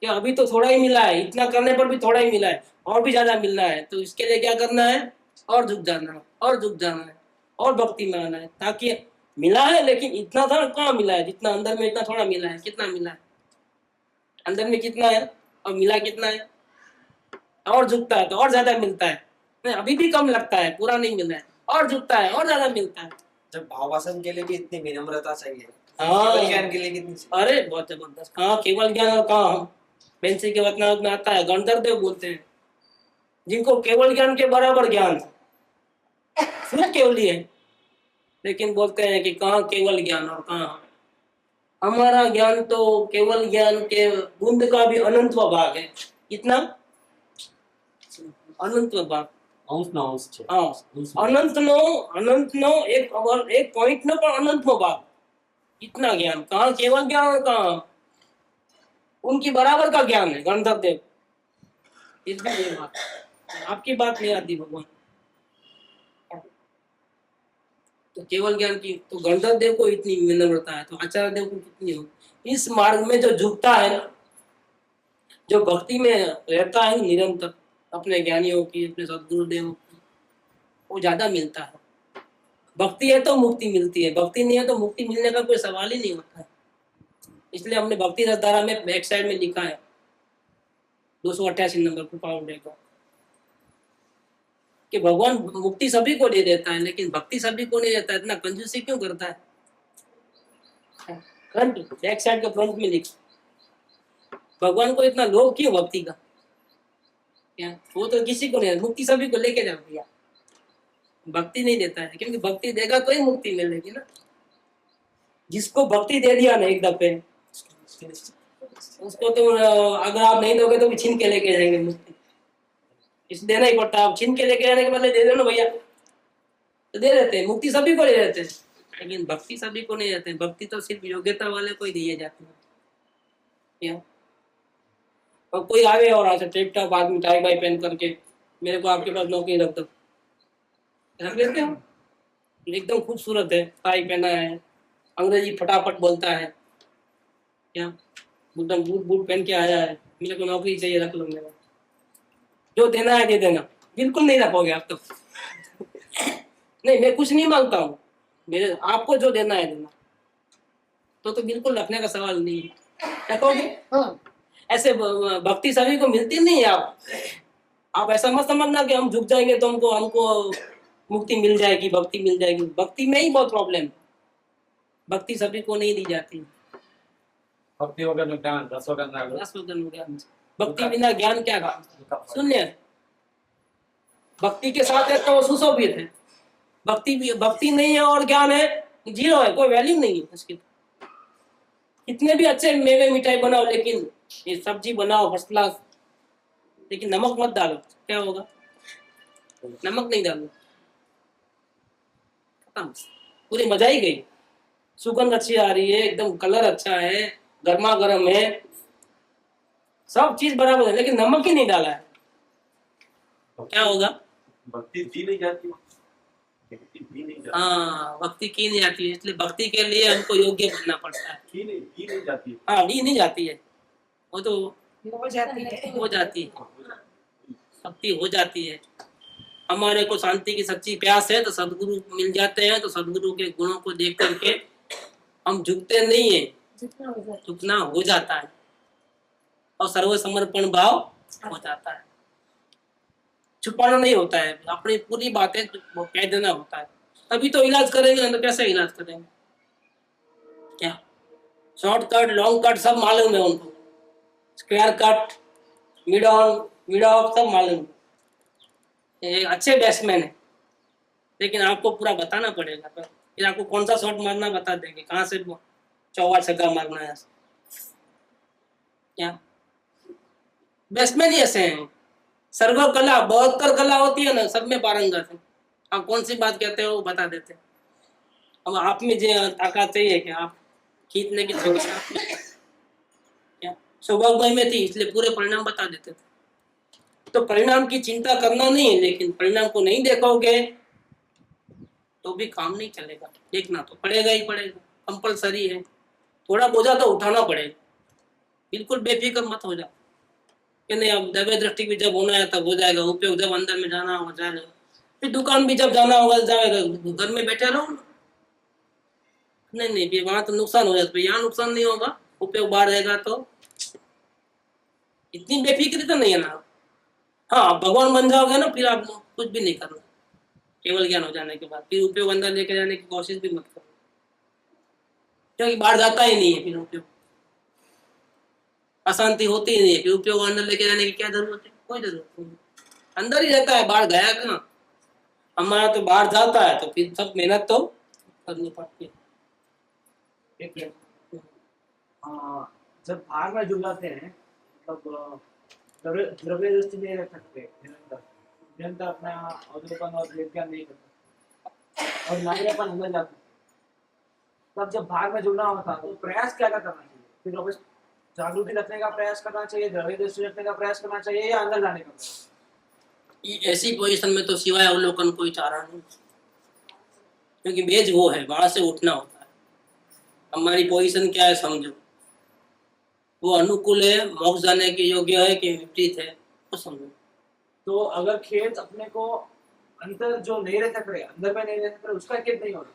कि अभी तो थोड़ा ही मिला है, इतना करने पर भी थोड़ा ही मिला है, और भी ज्यादा मिलना है। तो इसके लिए क्या करना है? और झुक जाना है, और झुक जाना है, और भक्ति में आना है। ताकि मिला है लेकिन इतना था कहाँ मिला है, जितना अंदर में इतना थोड़ा मिला है। कितना मिला है अंदर में, कितना है और मिला कितना है? और झुकता है तो और ज्यादा मिलता है, नहीं अभी भी कम लगता है, पूरा नहीं मिल रहा है, और झुकता है और ज्यादा मिलता है। जब भावासन के लिए भी इतनी विनम्रता चाहिए, हाँ केवल ज्ञान के लिए कितनी चाहिए? अरे बहुत जबरदस्त। कहाँ केवल ज्ञान और कहाँ हम पेंसिल के वचनामृत में आता है, गणधर देव बोलते हैं जिनको केवल ज्ञान के बराबर ज्ञान सिर्फ केवली है, लेकिन बोलते हैं कि कहाँ केवल ज्ञान और कहाँ हम। हमारा ज्ञान तो केवल ज्ञान के बूंद का भी अनंत भाग है। कितना? अनंत भाग। अंश ना अंश છે हाँ अनंत नो एक पॉइंट नो पर अनंत नो भाग। इतना ज्ञान कहाँ केवल ज्ञान और कहाँ उनकी बराबर का ज्ञान है गणधर देव। इसमें ये बात आपकी बात नहीं आती भगवान। तो केवल ज्ञान की तो गणधर देव को इतनी विनम्रता है तो आचार्य देव को कितनी हो। इस मार्ग में जो झुकता है ना, जो भक्ति में रहता है निरंतर अपने ज्ञानियों की, अपने सदगुरुदेव की, वो ज्यादा मिलता है। भक्ति है तो मुक्ति मिलती है, भक्ति नहीं है तो मुक्ति मिलने का कोई सवाल ही नहीं होता है। इसलिए हमने भक्ति रस धारा में बैक साइड में लिखा है 288 नंबर कृपा का कि भगवान मुक्ति सभी को दे देता है लेकिन भक्ति सभी को नहीं देता है। इतना कंजूसी क्यों करता है? फ्रंट बैक साइड के फ्रंट में लिख भगवान को इतना लोभ क्यों भक्ति का? क्या वो तो किसी को नहीं, मुक्ति सभी को लेके जा दिया, भक्ति नहीं देता है क्योंकि भक्ति देगा तो ही मुक्ति मिलेगी ना। जिसको भक्ति दे दिया ना एक दफे उसको तो अगर आप नहीं दोगे तो भी छीन के लेके जाएंगे मुक्ति। इस देना ही पड़ता है। आप छीन के लेके जाने के बदले दे दो ना भैया तो दे देते हैं। मुक्ति सभी को दे देते हैं लेकिन भक्ति सभी को नहीं देते हैं। भक्ति तो सिर्फ योग्यता वाले को ही दिए जाते हैं। क्या और कोई आवे और आके टेप टॉप आदमी टाई बाई पहन करके मेरे को आपके पास नौकरी रख दो, रख लेते हो। एकदम खूबसूरत है, टाई पहना है, अंग्रेजी फटाफट बोलता है, क्या एकदम बूट बूट पहन के आया है, मेरे को नौकरी चाहिए, रख लो मेरा। जो देना है दे देना। बिल्कुल नहीं रखोगे आप तो। नहीं मैं कुछ नहीं मांगता हूँ, मेरे आपको जो देना है देना। तो बिल्कुल रखने का सवाल नहीं है। रखोगे? हाँ। ऐसे भक्ति सभी को मिलती नहीं है। आप ऐसा मत समझना कि हम झुक जाएंगे तो हमको मुक्ति मिल जाएगी, भक्ति मिल जाएगी। भक्ति में ही बहुत प्रॉब्लम है। भक्ति सभी को नहीं दी जाती। ભક્તિ વગરનું જ્ઞાન રસ વગરના रस वगरનું ज्ञान, भक्ति बिना ज्ञान क्या था? शून्य। भक्ति के साथ है तो सुशोभित है, भक्ति नहीं है और ज्ञान है जीरो है, कोई वैल्यू नहीं है उसकी। कितने भी अच्छे मेवे मिठाई बनाओ लेकिन ये सब्जी बनाओ फर्स्ट क्लास, लेकिन नमक मत डालो, क्या होगा? नमक नहीं डालो, खत्म, पूरी मजा ही गई। सुगंध अच्छी आ रही है, एकदम कलर अच्छा है, गर्मा गर्म है, सब चीज बराबर है, लेकिन नमक ही नहीं डाला है, क्या होगा? भक्ति दी नहीं जाती, भक्ति दी नहीं जाती। हाँ भक्ति की नहीं जाती है, इसलिए भक्ति के लिए हमको योग्य बनना पड़ता है। दी नहीं जाती। हाँ दी नहीं जाती है, वो तो हो जाती है। हो जाती है, भक्ति हो जाती है। हमारे को शांति की सच्ची प्यास है तो सदगुरु मिल जाते हैं, तो सदगुरु के गुणों को देख करके हम झुकते नहीं है, झुकना हो जाता है और सर्व समर्पण भाव हो जाता है। छुपाना नहीं होता है, अपनी पूरी बातें वो कह देना होता है। तभी तो इलाज करेंगे, तो कैसे इलाज करेंगे? क्या शॉर्टकट लॉन्ग कट सब मालूम है उनको, square cut mid on mid of सब मालूम है। अच्छे बैट्समैन है लेकिन आपको पूरा बताना पड़ेगा, फिर आपको कौन सा शॉट मारना बता देंगे, कहाँ से चौवा छक्का मारना है। क्या बैट्समैन ही ऐसे हैं, सर्व कला 72 कला होती है ना, सब में पारंगत है। आप कौन सी बात कहते हो वो बता देते हैं। अब आप में जो ताकत चाहिए कि आप खींचने की क्या सौभाग्य भाई में थी, इसलिए पूरे परिणाम बता देते थे। तो परिणाम की चिंता करना नहीं है, लेकिन परिणाम को नहीं देखोगे तो भी काम नहीं चलेगा। देखना तो पड़ेगा ही पड़ेगा, कंपलसरी है। थोड़ा बोझा तो उठाना पड़ेगा, बिल्कुल बेफिक्र मत हो जाओ कि नहीं अब दैवीय दृष्टि भी जब होना है तब हो जाएगा, उपयोग जब अंदर में जाना होगा जाएगा, फिर दुकान भी जब जाना होगा जाएगा, घर में बैठे रहो। नहीं वहां तो नुकसान हो जाता है, यहाँ नुकसान नहीं होगा, उपयोग बाहर रहेगा। तो इतनी बेफिक्री तो नहीं है ना, हाँ, भगवान बन जाओगे ना फिर आप कुछ भी नहीं करना, केवल ज्ञान हो जाने के बाद फिर उपयोग अंदर लेके जाने की कोशिश भी मत करो, क्योंकि बाहर जाता ही नहीं है फिर उपयोग, अशांति होती ही नहीं है, फिर उपयोग अंदर लेके जाने की क्या जरूरत है, कोई जरूरत नहीं, अंदर ही रहता है, बाहर गया कहाँ। हमारा तो बाहर जाता है तो फिर सब मेहनत तो करनी पड़ती है। एक मिनट। जब भाग में जुड़ जाते हैं मतलब द्रव्य दृष्टि नहीं रख सकते निरंतर निरंतर अपना अवलोकन और विज्ञान नहीं करते और नागरिकपन अंदर जाते हैं। तब जब भाग में जुड़ना होता है तो प्रयास क्या क्या करना चाहिए? फिर वापस जागृति रखने का प्रयास करना चाहिए, द्रव्य दृष्टि रखने का प्रयास करना चाहिए या अंदर जाने का प्रयास? ऐसी पोजीशन में तो सिवाय अवलोकन कोई चारा नहीं, क्योंकि बेज वो है, वहां से उठना होता है। हमारी पोजीशन क्या है समझो, वो अनुकूल है, मोक्ष जाने के योग्य है कि विपरीत है, वो समझो। तो अगर खेत अपने को अंदर जो नहीं रह सक रहे, अंदर में नहीं रह सक रहे, उसका खेत नहीं हो रहा,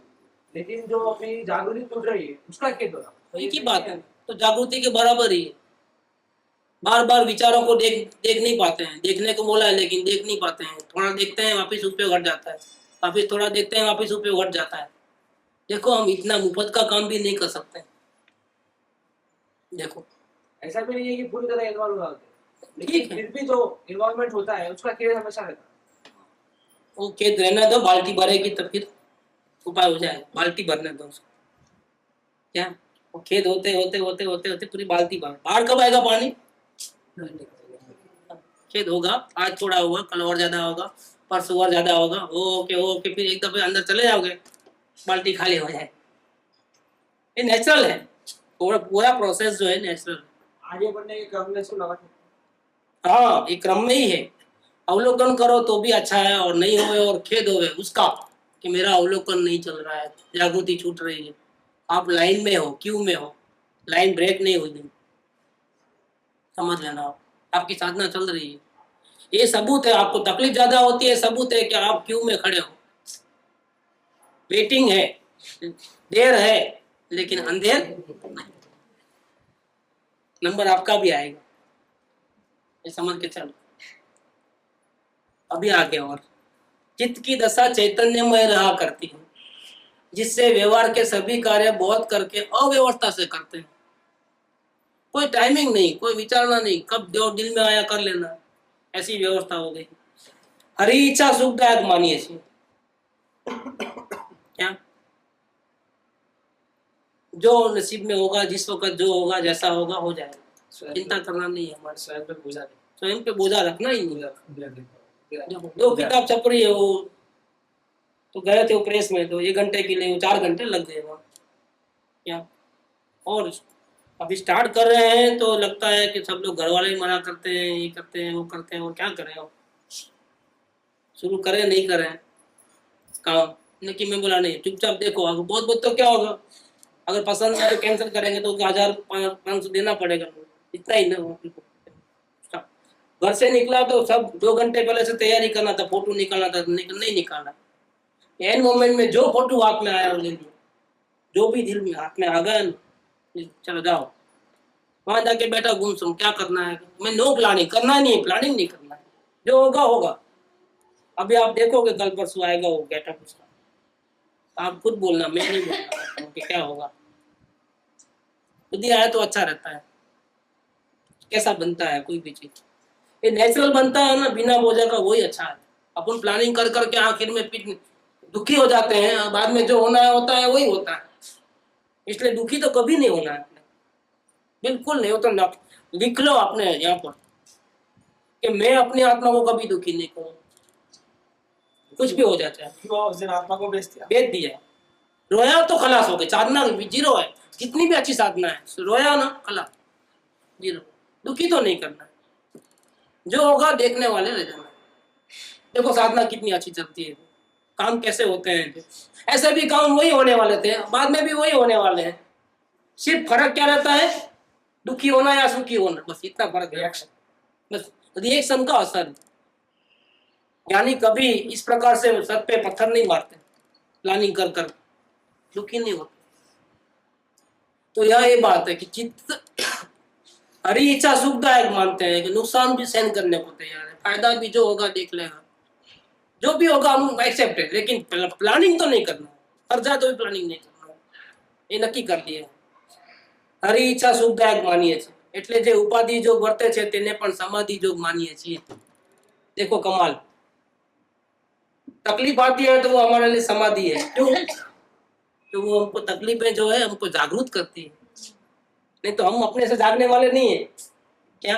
लेकिन जो अपनी जागृति टूट रही है उसका खेत हो रहा। तो एक ही बात है, तो जागृति के बराबर ही है। बार बार विचारों को देख नहीं पाते हैं, देखने को बोला है लेकिन देख नहीं पाते हैं, थोड़ा देखते हैं वापिस उपयोग हट जाता है, वापिस थोड़ा देखते हैं वापिस उपयोग हट जाता है। देखो हम इतना मुफ्त का काम भी नहीं कर सकते। देखो ऐसा भी नहीं है कि पूरी तरह इन्वॉल्व हो जाते, ठीक लेकिन है। फिर भी जो इन्वॉल्वमेंट होता है उसका खेत हमेशा रहता है। वो खेत रहने दो, बाल्टी भरेगी तो फिर उपाय हो जाए, बाल्टी भरने दो उसको। क्या वो खेत होते होते होते होते होते पूरी बाल्टी भर, बाहर कब आएगा पानी? खेत होगा, आज थोड़ा होगा, कल और ज्यादा होगा, परसों और ज्यादा होगा, ओके फिर एक दफे अंदर चले जाओगे, बाल्टी खाली हो जाए। ये नेचुरल है, पूरा प्रोसेस जो है नेचुरल। आगे बढ़ने के क्रम में इसको लगा सकते हाँ, ये क्रम में ही है। अवलोकन करो तो भी अच्छा है, और नहीं होवे और खेद होवे उसका कि मेरा अवलोकन नहीं चल रहा है, जागृति छूट रही है। आप लाइन में हो, क्यू में हो, लाइन ब्रेक नहीं हुई, समझ लेना आप, आपकी साधना चल रही है। ये सबूत है, आपको तकलीफ ज्यादा होती है, सबूत है कि आप क्यू में खड़े हो, वेटिंग है, देर है, लेकिन अंधेर नहीं। नंबर आपका भी आएगा, ये समझ के चलो। अभी आगे और, चित्त की दशा चैतन्यमय रहा करती है, जिससे व्यवहार के सभी कार्य बहुत करके अव्यवस्था से करते हैं। कोई टाइमिंग नहीं, कोई विचारना नहीं, कब जो दिल में आया कर लेना, ऐसी व्यवस्था हो गई। हरी इच्छा सुखदायक मानिए इसे। क्या जो नसीब में होगा, जिस वक्त जो होगा, जैसा होगा हो जाएगा, चिंता करना नहीं है हमारे। स्वयं पे बोझा नहीं। स्वयं पे बोझा रखना ही नहीं। देखो, दो किताब छप रही है, वो तो गए थे वो प्रेस में, तो 1 घंटे के लिए 4 घंटे लग गए वहाँ। क्या और अभी स्टार्ट कर रहे हैं तो लगता है कि सब लोग घर वाले ही मना करते हैं, ये करते हैं, वो करते हैं, और क्या करें अब, शुरू करें नहीं करें काम। लेकिन मैं बोला नहीं, चुपचाप देखो, अगर बहुत तो क्या होगा, अगर पसंद है तो कैंसिल करेंगे तो 1000-500 देना पड़ेगा, इतना ही ना। घर से निकला तो सब 2 घंटे पहले से तैयारी करना था, फोटो निकालना था, नहीं निकाला। एंड मोमेंट में जो फोटो हाथ में आया वो ले लिया, जो भी दिल में हाथ में आ गया ना, चलो जाओ वहां जाके बैठा गुमसुम, क्या करना है। मैं नो प्लानिंग, करना नहीं है, प्लानिंग नहीं करना है, जो होगा होगा। अभी आप देखोगे कल परसों आएगा वो गेटअप उसका, आप खुद बोलना, मैं नहीं बोलना कि क्या होगा। खुद ही आया तो अच्छा रहता है। कैसा बनता है कोई भी चीज, ये नेचुरल बनता है ना, बिना बोझा का, वही अच्छा है। अपन प्लानिंग कर करके आखिर में दुखी हो जाते हैं, बाद में जो होना होता है वही होता है। इसलिए दुखी तो कभी नहीं होना है, बिल्कुल नहीं। हो तो लिख लो अपने यहाँ पर कि मैं अपनी आत्मा को कभी दुखी नहीं करूँ, कुछ भी हो जाता है। क्यों उस दिन आत्मा को बेच दिया, रोया तो खलास हो गए, साधना जीरो है, कितनी भी अच्छी साधना है, रोया ना खलास, जीरो। दुखी तो नहीं करना, जो होगा देखने वाले रह जाना। देखो साधना कितनी अच्छी चलती है, काम कैसे होते हैं, ऐसे भी काम वही होने वाले थे, बाद में भी वही होने वाले हैं। सिर्फ फर्क क्या रहता है, दुखी होना या सुखी होना, बस इतना फर्क है। बस रिएक्शन का असर। यानी कभी इस प्रकार से सर पे पत्थर नहीं मारते, प्लानिंग कर कर दुखी नहीं होते। तो यह ये बात है कि चित्त हरी इच्छा सुखदायक मानते हैं, कि नुकसान भी सहन करने को तैयार है, फायदा भी जो होगा देख लेगा, जो भी होगा हम एक्सेप्ट है, लेकिन प्लानिंग तो नहीं करना, हर जाए तो भी प्लानिंग नहीं करना, ये नक्की कर दिया। हरी ઈચ્છા સુખદાયક માનીએ છીએ, એટલે જે ઉપાધિ જોગ વર્તે છે તેને પણ સમાધિ જોગ માનીએ છીએ। देखो कमाल, तकलीफ आती है तो वो हमारे लिए समाधि है। क्यों? तो वो हमको तकलीफें जो है हमको जागरूक करती है, नहीं तो हम अपने से जागने वाले नहीं है। क्या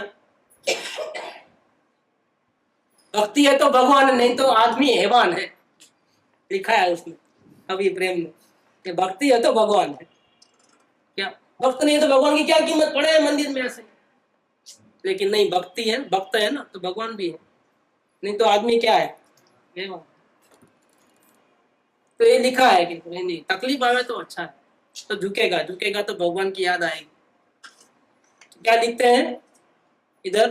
भक्ति है तो भगवान है, नहीं तो आदमी हैवान है, लिखा है उसमें कवि प्रेम में कि भक्ति है तो भगवान है। क्या भक्त नहीं है तो भगवान की क्या कीमत, पड़े है मंदिर में ऐसे। लेकिन नहीं, भक्ति है, भक्त है ना तो भगवान भी है, नहीं तो आदमी क्या है, हैवान। तो ये लिखा है कि नहीं तकलीफ आवे तो अच्छा है, तो झुकेगा, झुकेगा तो भगवान की याद आएगी। क्या लिखते हैं इधर,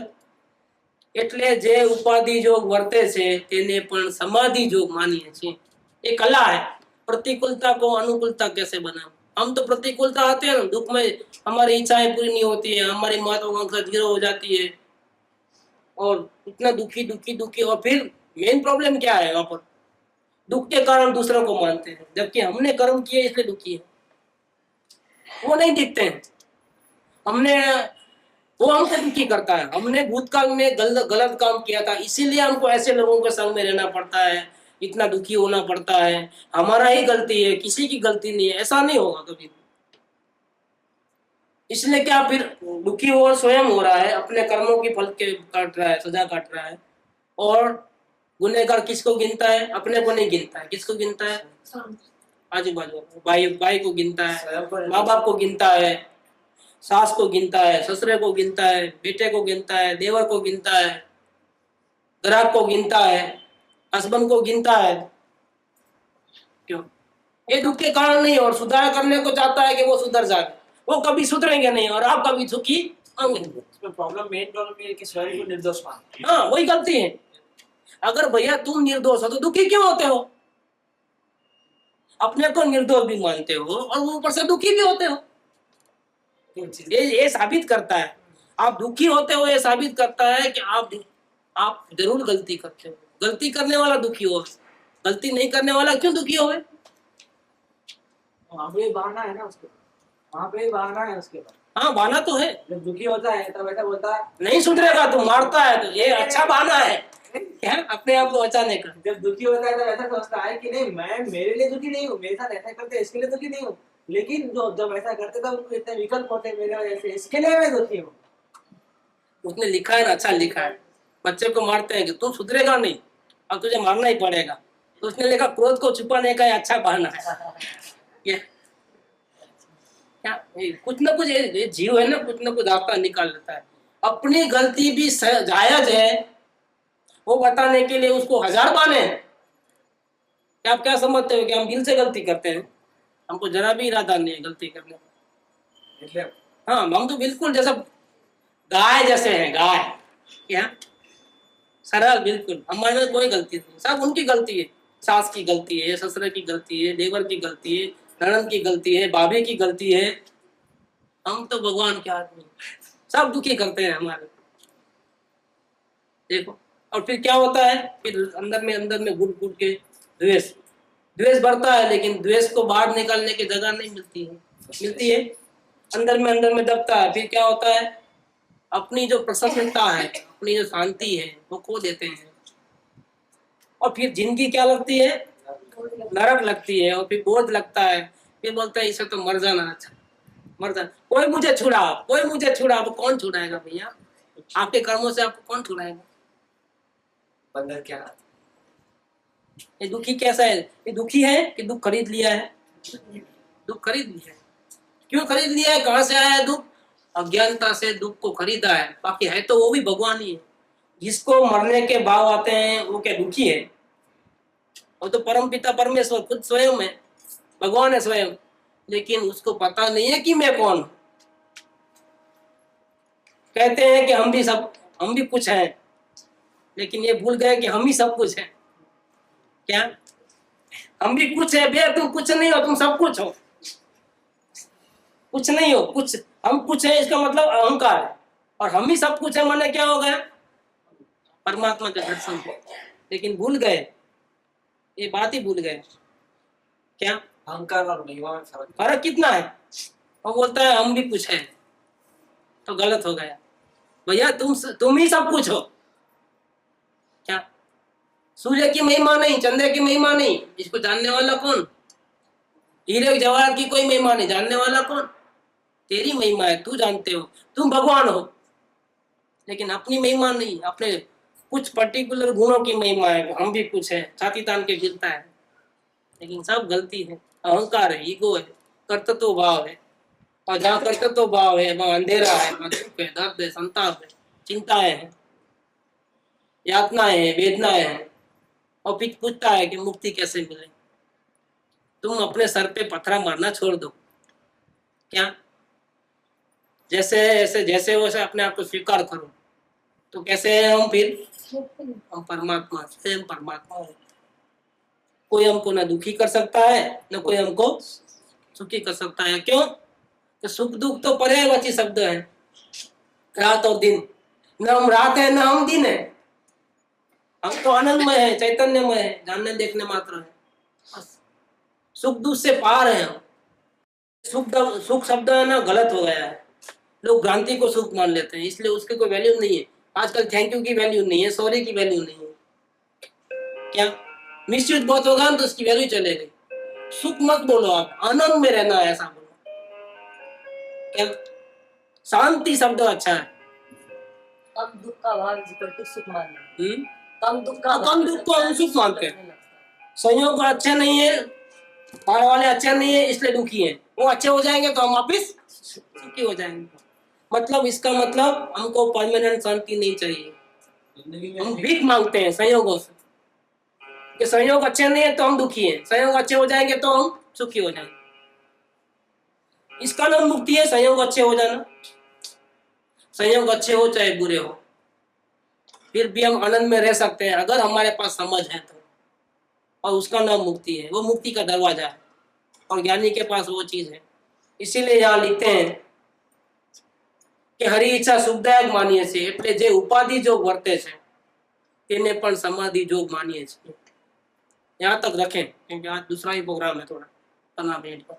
એટલે જે ઉપાધિ જોગ વર્તે છે તેને પણ સમાધિ જોગ માનીએ છીએ। ये कला है, प्रतिकूलता को अनुकूलता कैसे बनाना। हम तो प्रतिकूलता आते हैं ना, दुख में हमारी इच्छाएं पूरी नहीं होती है, हमारी महत्वाकांक्षा जीरो हो जाती है और इतना दुखी दुखी दुखी, और फिर मेन प्रॉब्लम क्या है वहां पर, दुख के कारण दूसरों को मानते हैं, जबकि हमने कर्म किए इसलिए दुखी है, वो नहीं दिखते हैं। हमने वो हमको दुखी करता है, हमने भूतकाल में गलत काम किया था, इसीलिए हमको ऐसे लोगों के संग में रहना पड़ता है, इतना दुखी होना पड़ता है, हमारा ही गलती है, किसी की गलती नहीं है। ऐसा नहीं होगा कभी भी। इसलिए क्या फिर दुखी हो स्वयं हो रहा है, अपने कर्मों की फल के काट रहा है, सजा काट रहा है। और गुनहगार किसको गिनता है, अपने को नहीं गिनता है, किसको गिनता है, आजू बाजू भाई को गिनता है, माँ बाप को गिनता है, सास को गिनता है, ससुरे को गिनता है, बेटे को गिनता है, देवर को गिनता है, ग्राहक को गिनता है, हस्बैंड को गिनता है। क्यों? ये दुख के कारण नहीं, और सुधार करने को चाहता है कि वो सुधर जाए, वो कभी सुधरेंगे नहीं और आप कभी सुखी होंगे। इसमें मेन प्रॉब्लम ये है कि स्वयं को निर्दोष मानते हाँ, वही गलती है। अगर भैया तुम निर्दोष हो तो दुखी क्यों होते हो? अपने को निर्दोष भी मानते हो और वो ऊपर से दुखी भी होते हो। ये साबित करता है, आप दुखी होते हो, ये साबित करता है कि आप जरूर गलती करते हो। गलती करने वाला दुखी हो, गलती नहीं करने वाला क्यों दुखी हो? वहाँ पे बहाना है ना उसके, वहाँ पे बहाना है उसके बाद। हाँ, बहाना तो है। जब दुखी होता है तब ऐसा बोलता है नहीं सुधरेगा तो मारता है, तो ये अच्छा बहाना है क्या अपने आप को बचाने का। जब दुखी होता है तब ऐसा सोचता है कि नहीं, मैं मेरे लिए दुखी नहीं हूँ, मेरे साथ ऐसा करते हैं इसके लिए दुखी नहीं हूँ, लेकिन जो जब ऐसा करते तब उनको इतने विकल्प होते हैं मेरे वजह से, इसके लिए मैं दुखी हूँ। उसने लिखा है ना, अच्छा लिखा है। बच्चे को मारते हैं कि तुम सुधरेगा नहीं, अब तुझे मारना ही पड़ेगा। तो उसने लिखा क्रोध को छुपाने का अच्छा बहाना है। ये क्या, कुछ ना कुछ ये जीव है ना, कुछ ना कुछ रास्ता निकाल लेता है। अपनी गलती भी जायज है, वो बताने के लिए उसको हजार बहाने हैं। क्या आप क्या समझते हो कि हम दिल से गलती करते हैं? हमको जरा भी इरादा नहीं है गलती करने का। हाँ, हम तो बिल्कुल जैसा गाय जैसे हैं, गाय क्या सरल, बिल्कुल हमारे में कोई गलती नहीं, सब उनकी गलती है। सास की गलती है, ससुर की गलती है, देवर की गलती है, ननद की गलती है, भाभी की गलती है। हम तो भगवान के आदमी, सब दुखी करते हैं हमारे। देखो, और फिर क्या होता है, फिर अंदर में घुट घुट के द्वेष बढ़ता है, लेकिन द्वेष को बाहर निकालने की जगह नहीं मिलती है, मिलती है अंदर में दबता है। फिर क्या होता है, अपनी जो प्रसन्नता है, अपनी जो शांति है, वो खो देते हैं। और फिर जिंदगी क्या लगती है, नरक लगती है, और फिर बोझ लगता है। फिर बोलता है इसे तो मर जाना, अच्छा मर जाना, कोई मुझे छुड़ा, कोई मुझे छुड़ा। अब कौन छुड़ाएगा भैया? आपके कर्मों से आपको कौन छुड़ाएगा? बंधन क्या? ये दुखी कैसा है? ये दुखी है कि दुख खरीद लिया है? दुख खरीद लिया है। क्यों खरीद लिया है? कहाँ से आया है दुख? अज्ञानता से दुख को खरीदा है। बाकी है तो वो भी भगवान ही है। जिसको मरने के भाव आते हैं वो क्या दुखी है? वो तो परम पिता परमेश्वर खुद स्वयं है, भगवान है स्वयं, लेकिन उसको पता नहीं है कि मैं कौन हूं। कहते हैं कि हम भी कुछ हैं, लेकिन ये भूल गए कि हम ही सब कुछ हैं। क्या हम भी कुछ है? भैया तुम कुछ नहीं हो, तुम सब कुछ हो। कुछ नहीं हो, कुछ हम कुछ है, इसका मतलब अहंकार है। और हम ही सब कुछ है माने क्या हो गया? परमात्मा के दर्शन को, लेकिन भूल गए, ये बात ही भूल गए। क्या अहंकार और महिमा में फर्क फर्क कितना है? वो बोलता है हम भी कुछ है, तो गलत हो गया। भैया तुम ही सब कुछ हो। क्या सूर्य की महिमा नहीं, चंद्र की महिमा नहीं, इसको जानने वाला कौन? हीरे जवाहर की कोई महिमा नहीं, जानने वाला कौन? तेरी महिमा है, तू जानते हो, तुम भगवान हो, लेकिन अपनी महिमा नहीं, अपने कुछ पर्टिकुलर गुणों की महिमा है। हम भी कुछ है, छाती तान के गिरता है, लेकिन सब गलती है, अहंकार है, ईगो है, कर्तृत्व भाव है। और जहाँ कर्तृत्व भाव है वहाँ अंधेरा है, वहाँ दुख है, दर्द है, संताप है, चिंताएं हैं, यातनाएं हैं, वेदनाएं हैं। और फिर पूछता है कि मुक्ति कैसे मिले? तुम अपने सर पे पत्थर मारना छोड़ दो। क्या जैसे वैसे अपने आप को स्वीकार करो, तो कैसे हैं हम फिर? हम परमात्मा, स्वयं परमात्मा है। कोई हमको ना दुखी कर सकता है, ना कोई हमको सुखी कर सकता है। क्यों? तो सुख दुख तो पर्यायवाची शब्द है, रात और दिन। न हम रात है, ना हम दिन है। हम तो आनंदमय है, चैतन्यमय है, जानने देखने मात्र है। बस सुख दुख से पार है हम। सुख शब्द है ना, गलत हो गया है। लोग भ्रांति को सुख मान लेते हैं, इसलिए उसकी कोई वैल्यू नहीं है। आजकल थैंक यू की वैल्यू नहीं है, सॉरी की वैल्यू नहीं है। क्या मिसयूज बहुत होगा तो उसकी वैल्यू चलेगी। सुख मत बोलो, आप आनंद में रहना है, ऐसा बोलो। क्या शांति शब्द अच्छा है। कम दुख का भाव इक्वल टू सुख मानना। हम्म? कम दुख का कम दुख को हम सुख मानते हैं। संयोग अच्छे नहीं है, पार वाले अच्छे नहीं है, इसलिए दुखी है। वो अच्छे हो जाएंगे तो हम वापिस सुखी हो जाएंगे। मतलब इसका मतलब हमको परमानेंट शांति नहीं चाहिए, जिंदगी में हम भीख मांगते हैं संयोगों से कि संयोग अच्छे नहीं है तो हम दुखी हैं, संयोग अच्छे हो जाएंगे तो हम सुखी हो जाएंगे। इसका नाम मुक्ति है, संयोग अच्छे हो जाना। संयोग अच्छे हो चाहे बुरे हो, फिर भी हम आनंद में रह सकते हैं अगर हमारे पास समझ है तो। और उसका नाम मुक्ति है, वो मुक्ति का दरवाजा है, और ज्ञानी के पास वो चीज है। इसीलिए यहाँ लिखते हैं कि हरी ઈચ્છા સુખદાયક માનીએ છીએ, એટલે જે ઉપાધિ જોગ વર્તે છે તેને પણ સમાધિ જોગ માનીએ છીએ। यहाँ तक रखें, क्योंकि आज दूसरा ही प्रोग्राम है, थोड़ा 15 मिनट का।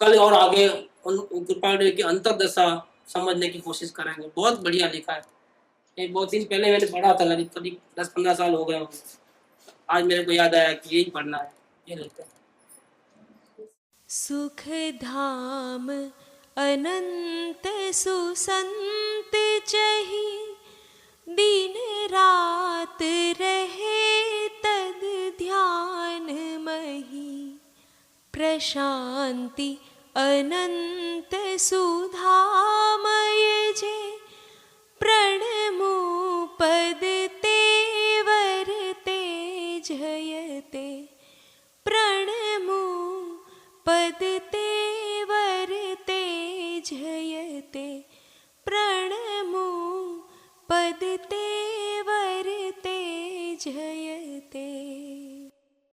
कल और आगे कृपा की अंतरदशा समझने की कोशिश करेंगे। बहुत बढ़िया लिखा है, ये बहुत दिन पहले मैंने पढ़ा था, करीब 10-15 साल हो गए होंगे। आज मेरे को याद आया कि यही पढ़ना है, ये लिखते हैं। सुख धाम अनंत सुसंत चही, दिन रात रहे तद ध्यान मही। प्रशांति अनंत सुधामय जे, प्रणमो पद तेवर तेजयते। प्रणमो पद तेवर तेजयते। प्रणमो पद ते